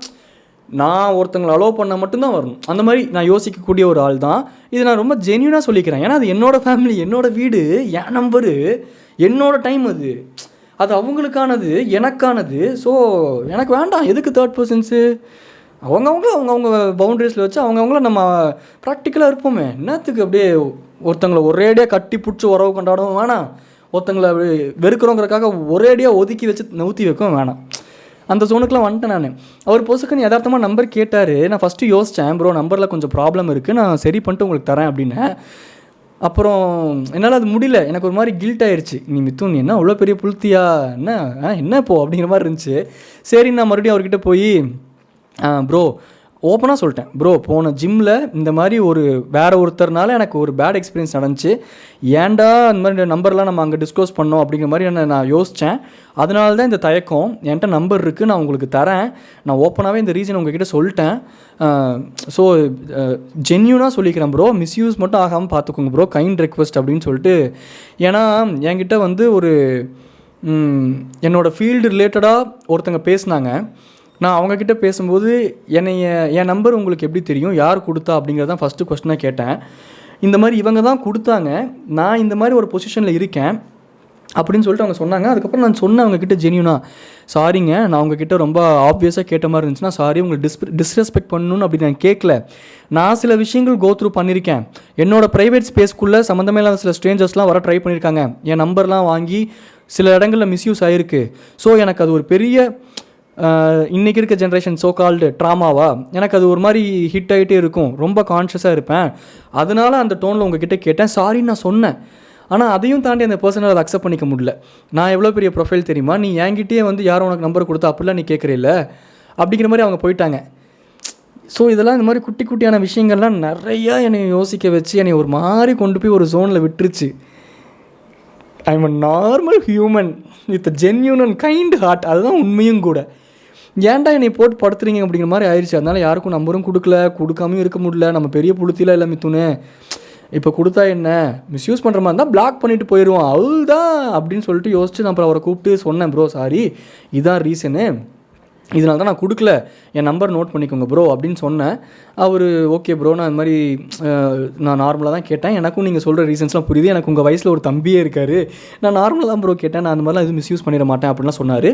நான் ஒருத்தங்களை அலோவ் பண்ணால் மட்டும்தான் வரணும். அந்த மாதிரி நான் யோசிக்கக்கூடிய ஒரு ஆள் தான். இது நான் ரொம்ப ஜென்யூனாக சொல்லிக்கிறேன். ஏன்னா அது என்னோடய ஃபேமிலி, என்னோடய வீடு, என் நம்பரு, என்னோடய டைம், அது அவங்களுக்கானது, எனக்கானது. ஸோ எனக்கு வேண்டாம் எதுக்கு தேர்ட் பர்சன்ஸு. அவங்கவுங்க பவுண்ட்ரிஸில் வச்சு அவங்கவுங்கள நம்ம ப்ராக்டிக்கலாக இருப்போமே. என்னத்துக்கு அப்படியே ஒருத்தங்களை ஒரேடியாக கட்டி பிடிச்சி உறவு கொண்டாடவும் வேணாம், ஒருத்தங்களை அப்படி வெறுக்கிறோங்கிறதுக்காக ஒரேடியாக ஒதுக்கி வச்சு நவுத்தி வைக்கவும் வேணாம். அந்த ஜோனுக்குலாம் வந்துட்டேன் நான். அவர் பொசுக்குன்னு யதார்த்தமாக நம்பர் கேட்டார். நான் ஃபஸ்ட்டு யோசித்தேன், ப்ரோ நம்பரில் கொஞ்சம் ப்ராப்ளம் இருக்குது, நான் சரி பண்ணிட்டு உங்களுக்கு தரேன் அப்படின்னு. அப்புறம் என்னால் அது முடியல, எனக்கு ஒரு மாதிரி கில்ட் ஆயிடுச்சு. நீ மித்துன் என்ன அவ்வளோ பெரிய புளுத்தியா, என்ன போ அப்படிங்கிற மாதிரி இருந்துச்சு. சரி நான் மறுபடியும் அவர்கிட்ட போய் ப்ரோ ஓப்பனாக சொல்லிட்டேன், ப்ரோ போன ஜிம்மில் இந்த மாதிரி வேறு ஒருத்தர்னால எனக்கு ஒரு பேட் எக்ஸ்பீரியன்ஸ் நடந்துச்சு, ஏன்டா அந்த மாதிரி நம்பர்லாம் நம்ம அங்கே டிஸ்க்ளோஸ் பண்ணோம் அப்படிங்கிற மாதிரி நான் யோசித்தேன். அதனால தான் இந்த தயக்கம். என்கிட்ட நம்பர் இருக்குது, நான் உங்களுக்கு தரேன், நான் ஓப்பனாகவே இந்த ரீசன் உங்ககிட்ட சொல்லிட்டேன். ஸோ ஜென்யூனாக சொல்லிக்கிறேன் ப்ரோ, மிஸ்யூஸ் மட்டும் ஆகாமல் பார்த்துக்கோங்க ப்ரோ, கைண்ட் ரெக்வஸ்ட் அப்படின்னு சொல்லிட்டு. ஏன்னா என்கிட்ட வந்து என்னோடய ஃபீல்டு ரிலேட்டடாக ஒருத்தங்க பேசினாங்க. நான் அவங்கக்கிட்ட பேசும்போது என் நம்பர் உங்களுக்கு எப்படி தெரியும், யார் கொடுத்தா அப்படிங்கிறது தான் ஃபஸ்ட்டு கொஸ்டினாக கேட்டேன். இந்த மாதிரி இவங்க தான் கொடுத்தாங்க, நான் இந்த மாதிரி ஒரு பொசிஷனில் இருக்கேன், அப்படின்னு சொல்லிட்டு அவங்க சொன்னாங்க. அதுக்கப்புறம் நான் சொன்னேன் அவங்கக்கிட்ட ஜென்யூனாக, சாரிங்க நான் உங்ககிட்ட ரொம்ப ஆப்வியஸாக கேட்ட மாதிரி இருந்துச்சுன்னா சாரி, உங்களை டிஸ்ரெஸ்பெக்ட் பண்ணணும்னு அப்படி நான் கேட்கல. நான் சில விஷயங்கள் கோ த்ரூ பண்ணியிருக்கேன். என்னோடய ப்ரைவேட் ஸ்பேஸ்க்குள்ளே சம்மந்தமே இல்லாத சில ஸ்ட்ரேஞ்சர்ஸ்லாம் வர ட்ரை பண்ணியிருக்காங்க. என் நம்பர்லாம் வாங்கி சில இடங்களில் மிஸ்யூஸ் ஆகிருக்கு. ஸோ எனக்கு அது ஒரு பெரிய இன்றைக்கி இருக்க ஜென்ரேஷன் சோ கால்டு ட்ராமாவா, எனக்கு அது ஒரு மாதிரி ஹிட் ஆகிட்டே இருக்கும். ரொம்ப கான்ஷியஸாக இருப்பேன். அதனால் அந்த டோனில் உங்ககிட்ட கேட்டேன், சாரின்னு நான் சொன்னேன். ஆனால் அதையும் தாண்டி அந்த பர்சனால் அதை அக்செப்ட் பண்ணிக்க முடியல. நான் எவ்வளோ பெரிய ப்ரொஃபைல் தெரியுமா, நீ என்கிட்டயே வந்து யாரும் உனக்கு நம்பர் கொடுத்தா அப்படிலாம் நீ கேட்குறில்ல அப்படிங்கிற மாதிரி அவங்க போயிட்டாங்க. ஸோ இதெல்லாம் இந்த மாதிரி குட்டி குட்டியான விஷயங்கள்லாம் நிறையா என்னை யோசிக்க வச்சு என்னை ஒரு மாதிரி கொண்டு போய் ஒரு ஜோனில் விட்டுருச்சு. I am a normal human with a genuine and kind heart. அதுதான் உண்மையும் கூட. ஏன்டா என்னை போட்டு படுத்துறீங்க அப்படிங்கிற மாதிரி ஆயிடுச்சு. அதனால் யாருக்கும் நம்பரும் கொடுக்காமையும் இருக்க முடியல. நம்ம பெரிய புளுத்திலாம் இல்லை மித்துனு, இப்போ கொடுத்தா என்ன, மிஸ்யூஸ் பண்ணுற மாதிரி இருந்தால் பிளாக் பண்ணிவிட்டு போயிடுவோம் அவ்வளோதான் அப்படின்னு சொல்லிட்டு யோசிச்சு நான் அப்புறம் அவரை கூப்பிட்டு சொன்னேன், ப்ரோ சாரி இதான் ரீசனு, இதனால தான் நான் கொடுக்கல, என் நம்பர் நோட் பண்ணிக்கோங்க ப்ரோ அப்படின்னு சொன்னேன். அவர் ஓகே ப்ரோ, நான் இந்த மாதிரி நான் நார்மலாக தான் கேட்டேன், எனக்கும் நீங்கள் சொல்கிற ரீசன்ஸ்லாம் புரியுது, எனக்கு உங்கள் வயசில் ஒரு தம்பியே இருக்கார், நான் நார்மலாக தான் ப்ரோ கேட்டேன், நான் அந்த மாதிரிலாம் எதுவும் மிஸ்யூஸ் பண்ணிட மாட்டேன் அப்படின்லாம் சொன்னார்.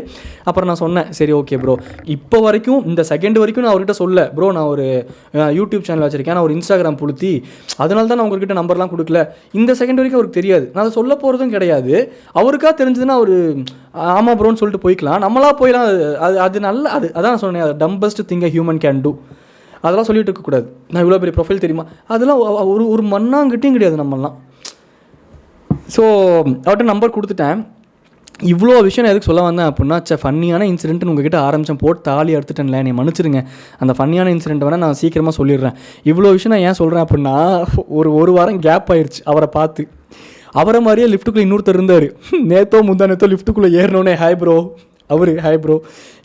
அப்புறம் நான் சொன்னேன், சரி ஓகே ப்ரோ, இப்போ வரைக்கும் இந்த செகண்ட் வரைக்கும் நான் அவர்கிட்ட சொல்ல, ப்ரோ நான் ஒரு யூடியூப் சேனல் வச்சுருக்கேன், நான் ஒரு இன்ஸ்டாகிராம் புளுத்தி, அதனால தான் நான் உங்கள்கிட்ட நம்பர்லாம் கொடுக்கல, இந்த செகண்ட் வரைக்கும் அவருக்கு தெரியாது, நான் அதை சொல்ல போகிறதும் கிடையாது. அவருக்காக தெரிஞ்சதுன்னா அவர் ஆமாம் ப்ரோன்னு சொல்லிட்டு போய்க்கலாம், நம்மளா போயிடலாம். அது நல்ல அதான் சொன்னேன், அது dumbest thing a human can do. அதெல்லாம் சொல்லிட்டு இருக்கக்கூடாது. நான் இவ்வளோ பெரிய ப்ரொஃபைல் தெரியுமா, அதெல்லாம் ஒரு மண்ணாங்கிட்டையும் கிடையாது நம்மலாம். ஸோ அவர்கிட்ட நம்பர் கொடுத்துட்டேன். இவ்வளோ விஷயம் நான் எதுக்கு சொல்ல வந்தேன் அப்படின்னா, ஃபன்னியான இன்சிடென்ட்னு உங்ககிட்ட ஆரம்பித்தேன், போட்டு தாலி எடுத்துட்டேன்ல, என்னை மன்னிச்சிருங்க. அந்த ஃபன்னியான இன்சிடென்ட் வேணால் நான் சீக்கிரமாக சொல்லிடுறேன். இவ்வளோ விஷயம் நான் ஏன் சொல்கிறேன் அப்படின்னா, ஒரு வாரம் கேப் ஆயிடுச்சு அவரை பார்த்து. அவரை மாதிரியே லிஃப்ட்டுக்குள்ளே இன்னொருத்தர் இருந்தார். நேத்தோ முந்தா நேத்தோ லிஃப்ட்டுக்குள்ளே ஏறினோடனே ஹாய் ப்ரோ, ஹாய் ப்ரோ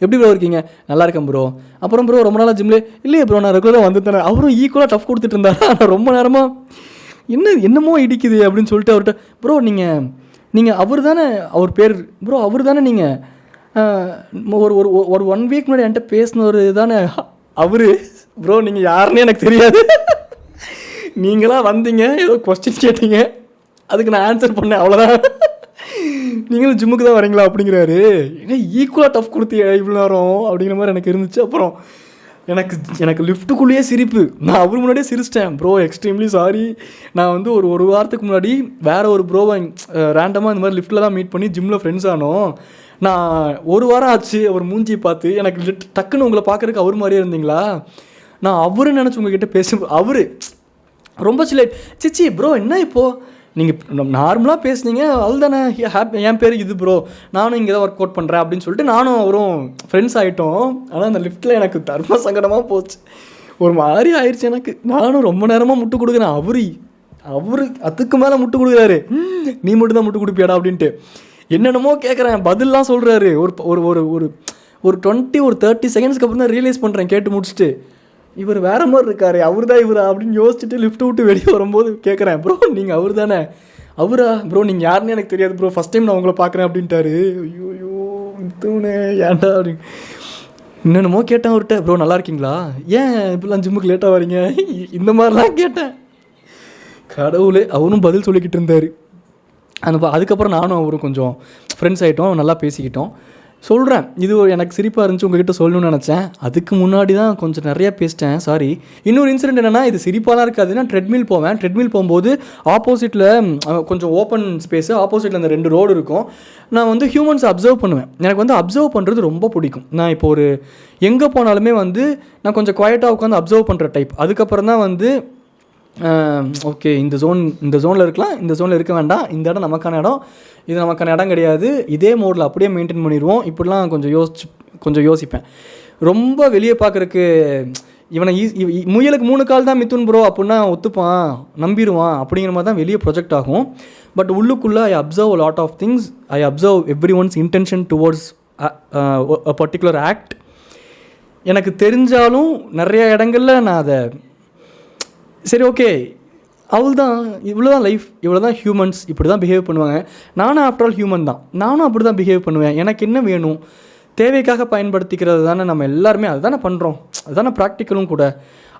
எப்படி ப்ரோ இருக்கீங்க, நல்லா இருக்கேன் ப்ரோ. அப்புறம் ப்ரோ ரொம்ப நாளாக ஜிம்லே இல்லையே ப்ரோ, நான் ரெகுலராக வந்துட்டேன். அவரும் ஈக்குவலாக டஃப் கொடுத்துட்டு இருந்தார். நான் ரொம்ப நேரமாக என்னமோ இடிக்குது அப்படின்னு சொல்லிட்டு அவர்கிட்ட, ப்ரோ நீங்கள் அவர் தானே, அவர் பேர் ப்ரோ அவர் தானே, நீங்கள் ஒரு 1 வீக் முன்னாடி என்கிட்ட பேசினவர் தானே அவர். ப்ரோ நீங்கள் யாருன்னே எனக்கு தெரியாது, நீங்களாம் வந்தீங்க ஏதோ கொஸ்டின் கேட்டீங்க, அதுக்கு நான் ஆன்சர் பண்ணேன், அவ்வளோதான். நீங்களும் ஜிம்முக்கு தான் வரீங்களா அப்படிங்கிறாரு. ஏன்னா ஈக்குவலாக டஃப் கொடுத்தியா இவ்வளோ நேரம் அப்படிங்கிற மாதிரி எனக்கு இருந்துச்சு. அப்புறம் எனக்கு லிஃப்ட்டுக்குள்ளேயே சிரிப்பு. நான் அவர் முன்னாடியே சிரிச்சிட்டேன், ப்ரோ எக்ஸ்ட்ரீம்லி சாரி, நான் வந்து ஒரு வாரத்துக்கு முன்னாடி வேறு ஒரு ப்ரோவை ரேண்டமாக இந்த மாதிரி லிஃப்ட்டில் தான் மீட் பண்ணி ஜிம்மில் ஃப்ரெண்ட்ஸ் ஆனோம். நான் 1 வாரம் ஆச்சு அவர் மூஞ்சி பார்த்து, எனக்கு டக்குன்னு உங்களை பார்க்குறதுக்கு அவர் மாதிரியே இருந்தீங்களா, நான் அவரு நினச்சி உங்ககிட்ட அவர் ரொம்ப சிச்சி ப்ரோ என்ன இப்போது நீங்கள் நார்மலாக பேசுனீங்க அவ்வளோதானே, என் பேர் இது ப்ரோ, நானும் இங்கே தான் ஒர்க் அவுட் பண்ணுறேன் அப்படின்னு சொல்லிட்டு நானும் அவரும் ஃப்ரெண்ட்ஸ் ஆகிட்டோம். ஆனால் அந்த லிஃப்ட்டில் எனக்கு தர்ம சங்கடமாக போச்சு, ஒரு மாதிரி ஆயிடுச்சு எனக்கு. நானும் ரொம்ப நேரமாக முட்டு கொடுக்குறேன், அவர் அதுக்கு மேலே முட்டு கொடுக்குறாரு, நீ மட்டும் தான் முட்டு கொடுப்பியாடா அப்படின்ட்டு என்னென்னமோ கேட்குறேன், பதிலெலாம் சொல்கிறாரு. ஒரு 30 செகண்ட்ஸ்க்கு அப்புறம் தான் ரியலைஸ் பண்ணுறேன் கேட்டு முடிச்சுட்டு, இவர் வேறு மாதிரி இருக்காரு, அவர் தான் இவரா அப்படின்னு யோசிச்சுட்டு லிஃப்ட் விட்டு வெளியே வரும்போது கேட்குறேன், ப்ரோ நீங்கள் அவர் தானே, அவரா ப்ரோ நீங்கள் யாருன்னு எனக்கு தெரியாது ப்ரோ, ஃபஸ்ட் டைம் நான் உங்களை பார்க்குறேன் அப்படின்ட்டாரு. ஐயோ தூணே ஏன்டா அப்படின்னு என்னென்னமோ கேட்டேன் அவர்கிட்ட, ப்ரோ நல்லா இருக்கீங்களா, ஏன் இப்படிலாம் ஜிம்முக்கு லேட்டாக வரீங்க, இந்த மாதிரிலாம் கேட்டேன். கடவுளே, அவரும் பதில் சொல்லிக்கிட்டு இருந்தார். அதுக்கப்புறம் நானும் அவரும் கொஞ்சம் ஃப்ரெண்ட்ஸ் ஆகிட்டோம், நல்லா பேசிக்கிட்டோம். சொல்கிறேன், இது எனக்கு சிரிப்பாக இருந்துச்சு, உங்ககிட்ட சொல்லணும்னு நினச்சேன். அதுக்கு முன்னாடி தான் கொஞ்சம் நிறையா பேசிட்டேன், சாரி. இன்னொரு இன்சிடென்ட் என்னென்னா, இது சிரிப்பாலாம் இருக்காது. நான் ட்ரெட்மில் போகும்போது ஆப்போசிட்டில் கொஞ்சம் ஓப்பன் ஸ்பேஸு, ஆப்போசிட்டில் அந்த 2 ரோடு இருக்கும். நான் வந்து ஹியூமன்ஸ் அப்சர்வ் பண்ணுவேன், எனக்கு வந்து அப்சர்வ் பண்ணுறது ரொம்ப பிடிக்கும். நான் இப்போ ஒரு எங்கே போனாலுமே வந்து நான் கொஞ்சம் குவைட்டாக உட்காந்து அப்சர்வ் பண்ணுற டைப். அதுக்கப்புறம் தான் வந்து ஓகே இந்த ஜோனில் இருக்கலாம், இந்த ஜோனில் இருக்க வேண்டாம், இந்த இடம் நமக்கான இடம், இது நமக்கான இடம் கிடையாது, இதே மோடில் அப்படியே மெயின்டைன் பண்ணிடுவோம், இப்படிலாம் கொஞ்சம் யோசிப்பேன். ரொம்ப வெளியே பார்க்குறக்கு இவனை முயலுக்கு 3 கால் தான் மித்துன் ப்ரோ அப்படின்னா ஒத்துப்பான், நம்பிடுவான் அப்படிங்கிற மாதிரி தான் வெளியே ப்ரொஜெக்ட் ஆகும். பட் உள்ளுக்குள்ளே I observe lot of things. I observe every one's intention towards a particular act. எனக்கு தெரிஞ்சாலும் நிறைய இடங்களில் நான் அதை சரி ஓகே அவ்வளோதான், இவ்வளோ தான் லைஃப், இவ்வளோ தான் ஹியூமன்ஸ், இப்படி தான் பிஹேவ் பண்ணுவாங்க. நானும் ஆஃப்டர் ஆல் ஹியூமன் தான், நானும் அப்படி தான் பிஹேவ் பண்ணுவேன். எனக்கு என்ன வேணும், தேவைக்காக பயன்படுத்திக்கிறது தானே நம்ம எல்லாருமே, அதுதானே பண்ணுறோம், அதுதானே ப்ராக்டிக்கலும் கூட.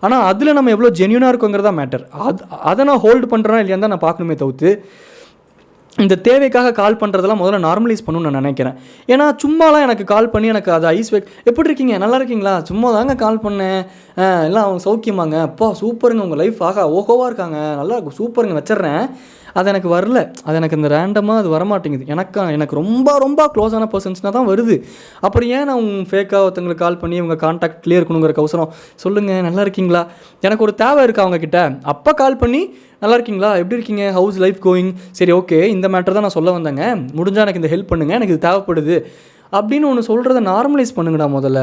ஆனால் அதில் நம்ம எவ்வளோ ஜென்யூனாக இருக்கோங்கிறதா மேட்டர். அதை நான் ஹோல்டு பண்ணுறேன்னா இல்லையா தான் நான் பார்க்கணுமே தவிர்த்து இந்த தேவைக்காக கால் பண்ணுறதெல்லாம் முதல்ல நார்மலைஸ் பண்ணணும்னு நான் நினைக்கிறேன். ஏன்னா சும்மாலாம் எனக்கு கால் பண்ணி எனக்கு அது ஐஸ் எப்படி இருக்கீங்க, நல்லா இருக்கீங்களா, சும்மா தாங்க கால் பண்ணேன், எல்லாம் அவங்க சௌக்கியமாங்க, அப்பா சூப்பருங்க, உங்கள் லைஃப் ஓகோவாக இருக்காங்க, நல்லா சூப்பருங்க வச்சிட்றேன். அது எனக்கு வரல, அது எனக்கு இந்த ரேண்டமாக அது வரமாட்டேங்குது. எனக்கு ரொம்ப ரொம்ப க்ளோஸான பர்சன்ஸ்னால் தான் வருது. அப்புறம் ஏன் நான் ஃபேக்காக ஒருத்தங்களுக்கு கால் பண்ணி இவங்க கான்டாக்ட்லேயே இருக்கணுங்கிற அவசரம்? சொல்லுங்கள் நல்லா இருக்கீங்களா, எனக்கு ஒரு தேவை இருக்குது அவங்கக்கிட்ட, அப்போ கால் பண்ணி நல்லா இருக்கீங்களா, எப்படி இருக்கீங்க, ஹவுஸ் லைஃப் கோயிங், சரி ஓகே இந்த மேட்டர் தான் நான் சொல்ல வந்தேங்க, முடிஞ்சால் எனக்கு இந்த ஹெல்ப் பண்ணுங்கள், எனக்கு இது தேவைப்படுது அப்படின்னு ஒன்று சொல்கிறத நார்மலைஸ் பண்ணுங்கடா முதல்ல.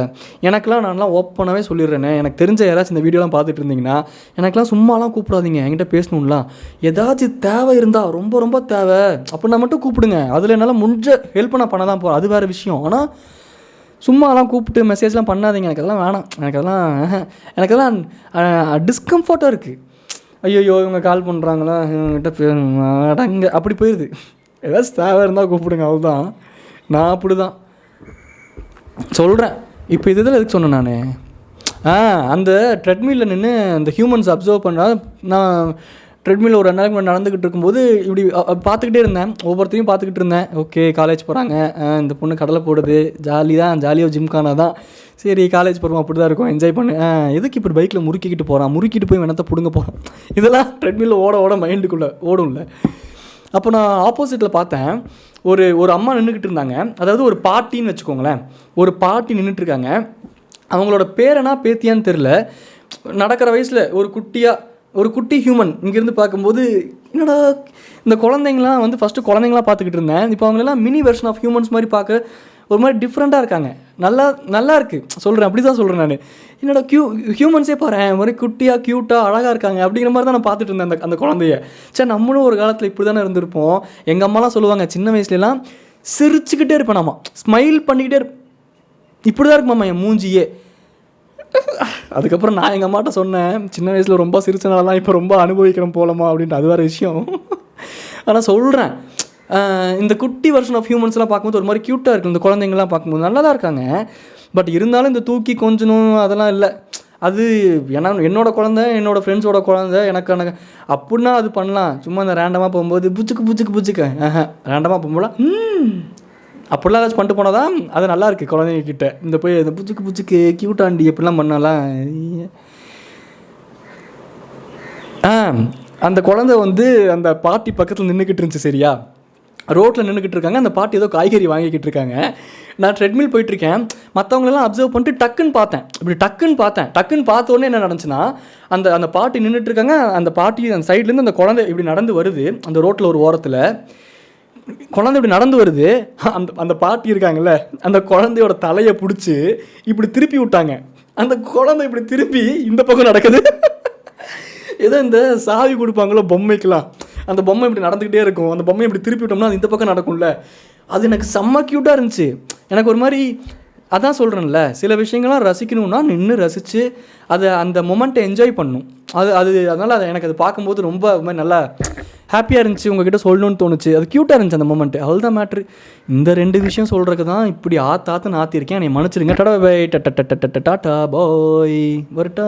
நான்லாம் ஓப்பனாகவே சொல்லிடுறேனே, எனக்கு தெரிஞ்ச யாராச்சும் இந்த வீடியோலாம் பார்த்துட்டு இருந்தீங்கன்னா எனக்குலாம் சும்மாலாம் கூப்பிடாதீங்க, என்கிட்ட பேசணும்லாம், ஏதாச்சும் தேவை இருந்தால் ரொம்ப ரொம்ப தேவை அப்படின்னா மட்டும் கூப்பிடுங்க, அதில் என்னால் முடிஞ்ச ஹெல்ப் நான் பண்ண தான் போகிறேன், அது வேறு விஷயம். ஆனால் சும்மாலாம் கூப்பிட்டு மெசேஜ்லாம் பண்ணாதீங்க, எனக்கு அதெல்லாம் வேணாம், எனக்கு அதெல்லாம் டிஸ்கம்ஃபர்ட்டாக இருக்குது. ஐயோ இவங்க கால் பண்ணுறாங்களா, இவங்ககிட்ட அடங்க அப்படி போயிடுது. ஏதாச்சும் தேவை இருந்தால் கூப்பிடுங்க, அவ்வளோதான். நான் அப்படி தான் சொல்கிறேன். இப்போ இதில் எதுக்கு சொன்னேன் நான், அந்த ட்ரெட்மில்லில் நின்று அந்த ஹியூமன்ஸ் அப்சர்வ் பண்ணால், நான் ட்ரெட்மில் ஒரு 2 நாளைக்கு முன்னாடி நடந்துக்கிட்டு இருக்கும்போது இப்படி பார்த்துக்கிட்டே இருந்தேன், ஒவ்வொருத்தையும் பார்த்துக்கிட்டு இருந்தேன். ஓகே காலேஜ் போகிறாங்க, இந்த பொண்ணு கடலை போடுது, ஜாலியாக ஜிம்கானா தான், சரி காலேஜ் போகிறோம் அப்படி தான் இருக்கும், என்ஜாய் பண்ணு, எதுக்கு இப்படி பைக்கில் முறுக்கிக்கிட்டு போகிறான், முறுக்கிட்டு போய் வெனத்தை பிடுங்க போகிறான், இதெல்லாம் ட்ரெட்மில்லில் ஓட மைண்டுக்குள்ளே ஓடும்ல. அப்போ நான் ஆப்போசிட்டில் பார்த்தேன், ஒரு அம்மா நின்றுக்கிட்டு இருந்தாங்க, அதாவது ஒரு பாட்டின்னு வச்சுக்கோங்களேன், ஒரு பாட்டி நின்றுட்டுருக்காங்க, அவங்களோட பேரனா பேத்தியான்னு தெரில, நடக்கிற வயசில் ஒரு குட்டி ஹியூமன். இங்கேருந்து பார்க்கும்போது என்னடா இந்த குழந்தைங்களாம் வந்து ஃபஸ்ட்டு குழந்தைங்களாம் பார்த்துக்கிட்டு இருந்தேன், இப்போ அவங்களெல்லாம் மினி வெர்ஷன் ஆஃப் ஹியூமன்ஸ் மாதிரி பார்க்க ஒரு மாதிரி டிஃப்ரெண்ட்டாக இருக்காங்க, நல்லா இருக்குது சொல்கிறேன், அப்படி தான் சொல்கிறேன் நான். என்னோட ஹியூமன்ஸே பாரு ஒரு மாதிரி குட்டியாக க்யூட்டாக அழகாக இருக்காங்க அப்படிங்கிற மாதிரி தான் நான் பார்த்துட்டு இருந்தேன் அந்த குழந்தைய. சரி நம்மளும் ஒரு காலத்தில் இப்படி தானே இருந்திருப்போம். எங்கள் அம்மாலாம் சொல்லுவாங்க, சின்ன வயசுலலாம் சிரிச்சுக்கிட்டே இருப்பேன், நாம ஸ்மைல் பண்ணிக்கிட்டே இப்படி தான் இருக்குமாம்மா என் மூஞ்சியே. அதுக்கப்புறம் நான் எங்கள் அம்மாட்ட சொன்னேன், சின்ன வயசில் ரொம்ப சிரிச்சனால தான் இப்போ ரொம்ப அனுபவிக்கிறோம் போலமா அப்படின்ட்டு, அது வேறு விஷயம். ஆனால் சொல்கிறேன், இந்த குட்டி வெர்ஷன் ஆஃப் ஹியூமன்ஸ்லாம் பார்க்கும்போது ஒரு மாதிரி க்யூட்டாக இருக்குது, இந்த குழந்தைங்கள்லாம் பார்க்கும்போது நல்லா தான் இருக்காங்க. பட் இருந்தாலும் இந்த தூக்கி கொஞ்சணும் அதெல்லாம் இல்லை. அது என்னோடய குழந்தை, என்னோடய ஃப்ரெண்ட்ஸோட குழந்தை, எனக்கு அப்படின்னா அது பண்ணலாம். சும்மா இந்த ரேண்டமாக போகும்போது புச்சுக்கு ரேண்டமாக போகும்போது அப்படிலாம் ஏதாச்சும் பண்ணிட்டு போனால் தான் அது நல்லாயிருக்கு குழந்தைங்கக்கிட்ட. இந்த போய் இந்த புச்சுக்கு க்யூட்டாண்டி எப்படிலாம் பண்ணலாம். அந்த குழந்தை வந்து அந்த பாட்டி பக்கத்தில் நின்றுக்கிட்டு இருந்துச்சு, சரியா, ரோட்டில் நின்றுக்கிட்டு இருக்காங்க, அந்த பாட்டி ஏதோ காய்கறி வாங்கிக்கிட்டு இருக்காங்க. நான் ட்ரெட்மில் போயிட்டுருக்கேன், மற்றவங்களெல்லாம் அப்சர்வ் பண்ணிட்டு டக்குன்னு பார்த்த உடனே என்ன நடந்துச்சுன்னா, அந்த பாட்டி நின்றுட்டு இருக்காங்க, அந்த பாட்டி அந்த சைட்லேருந்து அந்த குழந்தை இப்படி நடந்து வருது, அந்த ரோட்டில் ஒரு ஓரத்தில் குழந்தை இப்படி நடந்து வருது. அந்த பாட்டி இருக்காங்கல்ல, அந்த குழந்தையோட தலையை பிடிச்சி இப்படி திருப்பி விட்டாங்க. அந்த குழந்தை இப்படி திருப்பி இந்த பக்கம் நடக்குது. ஏதோ இந்த சாவி கொடுப்பாங்களோ பொம்மைக்கெலாம், அந்த பொம்மை இப்படி நடந்துக்கிட்டே இருக்கும், அந்த பொம்மை இப்படி திருப்பி விட்டோம்னா அது இந்த பக்கம் நடக்கும்ல. அது எனக்கு செம்ம க்யூட்டாக இருந்துச்சு. எனக்கு ஒரு மாதிரி அதான் சொல்கிறேன்ல, சில விஷயங்கள்லாம் ரசிக்கணும்னா நின்று ரசித்து அந்த மொமெண்ட்டை என்ஜாய் பண்ணணும். அதனால் எனக்கு அது பார்க்கும்போது ரொம்ப மாதிரி நல்லா ஹாப்பியாக இருந்துச்சு, உங்ககிட்ட சொல்லணும்னு தோணுச்சு, அது க்யூட்டாக இருந்துச்சு அந்த மொமெண்ட்டு, அதுதான் மேட்ரு. இந்த 2 விஷயம் சொல்கிறதுக்கு தான் இப்படி ஆத்தாத்துன்னு ஆற்றிருக்கேன், என்னை மன்னிச்சிருங்க. டாடா பாய், டாட்டா பாய், வரட்டா.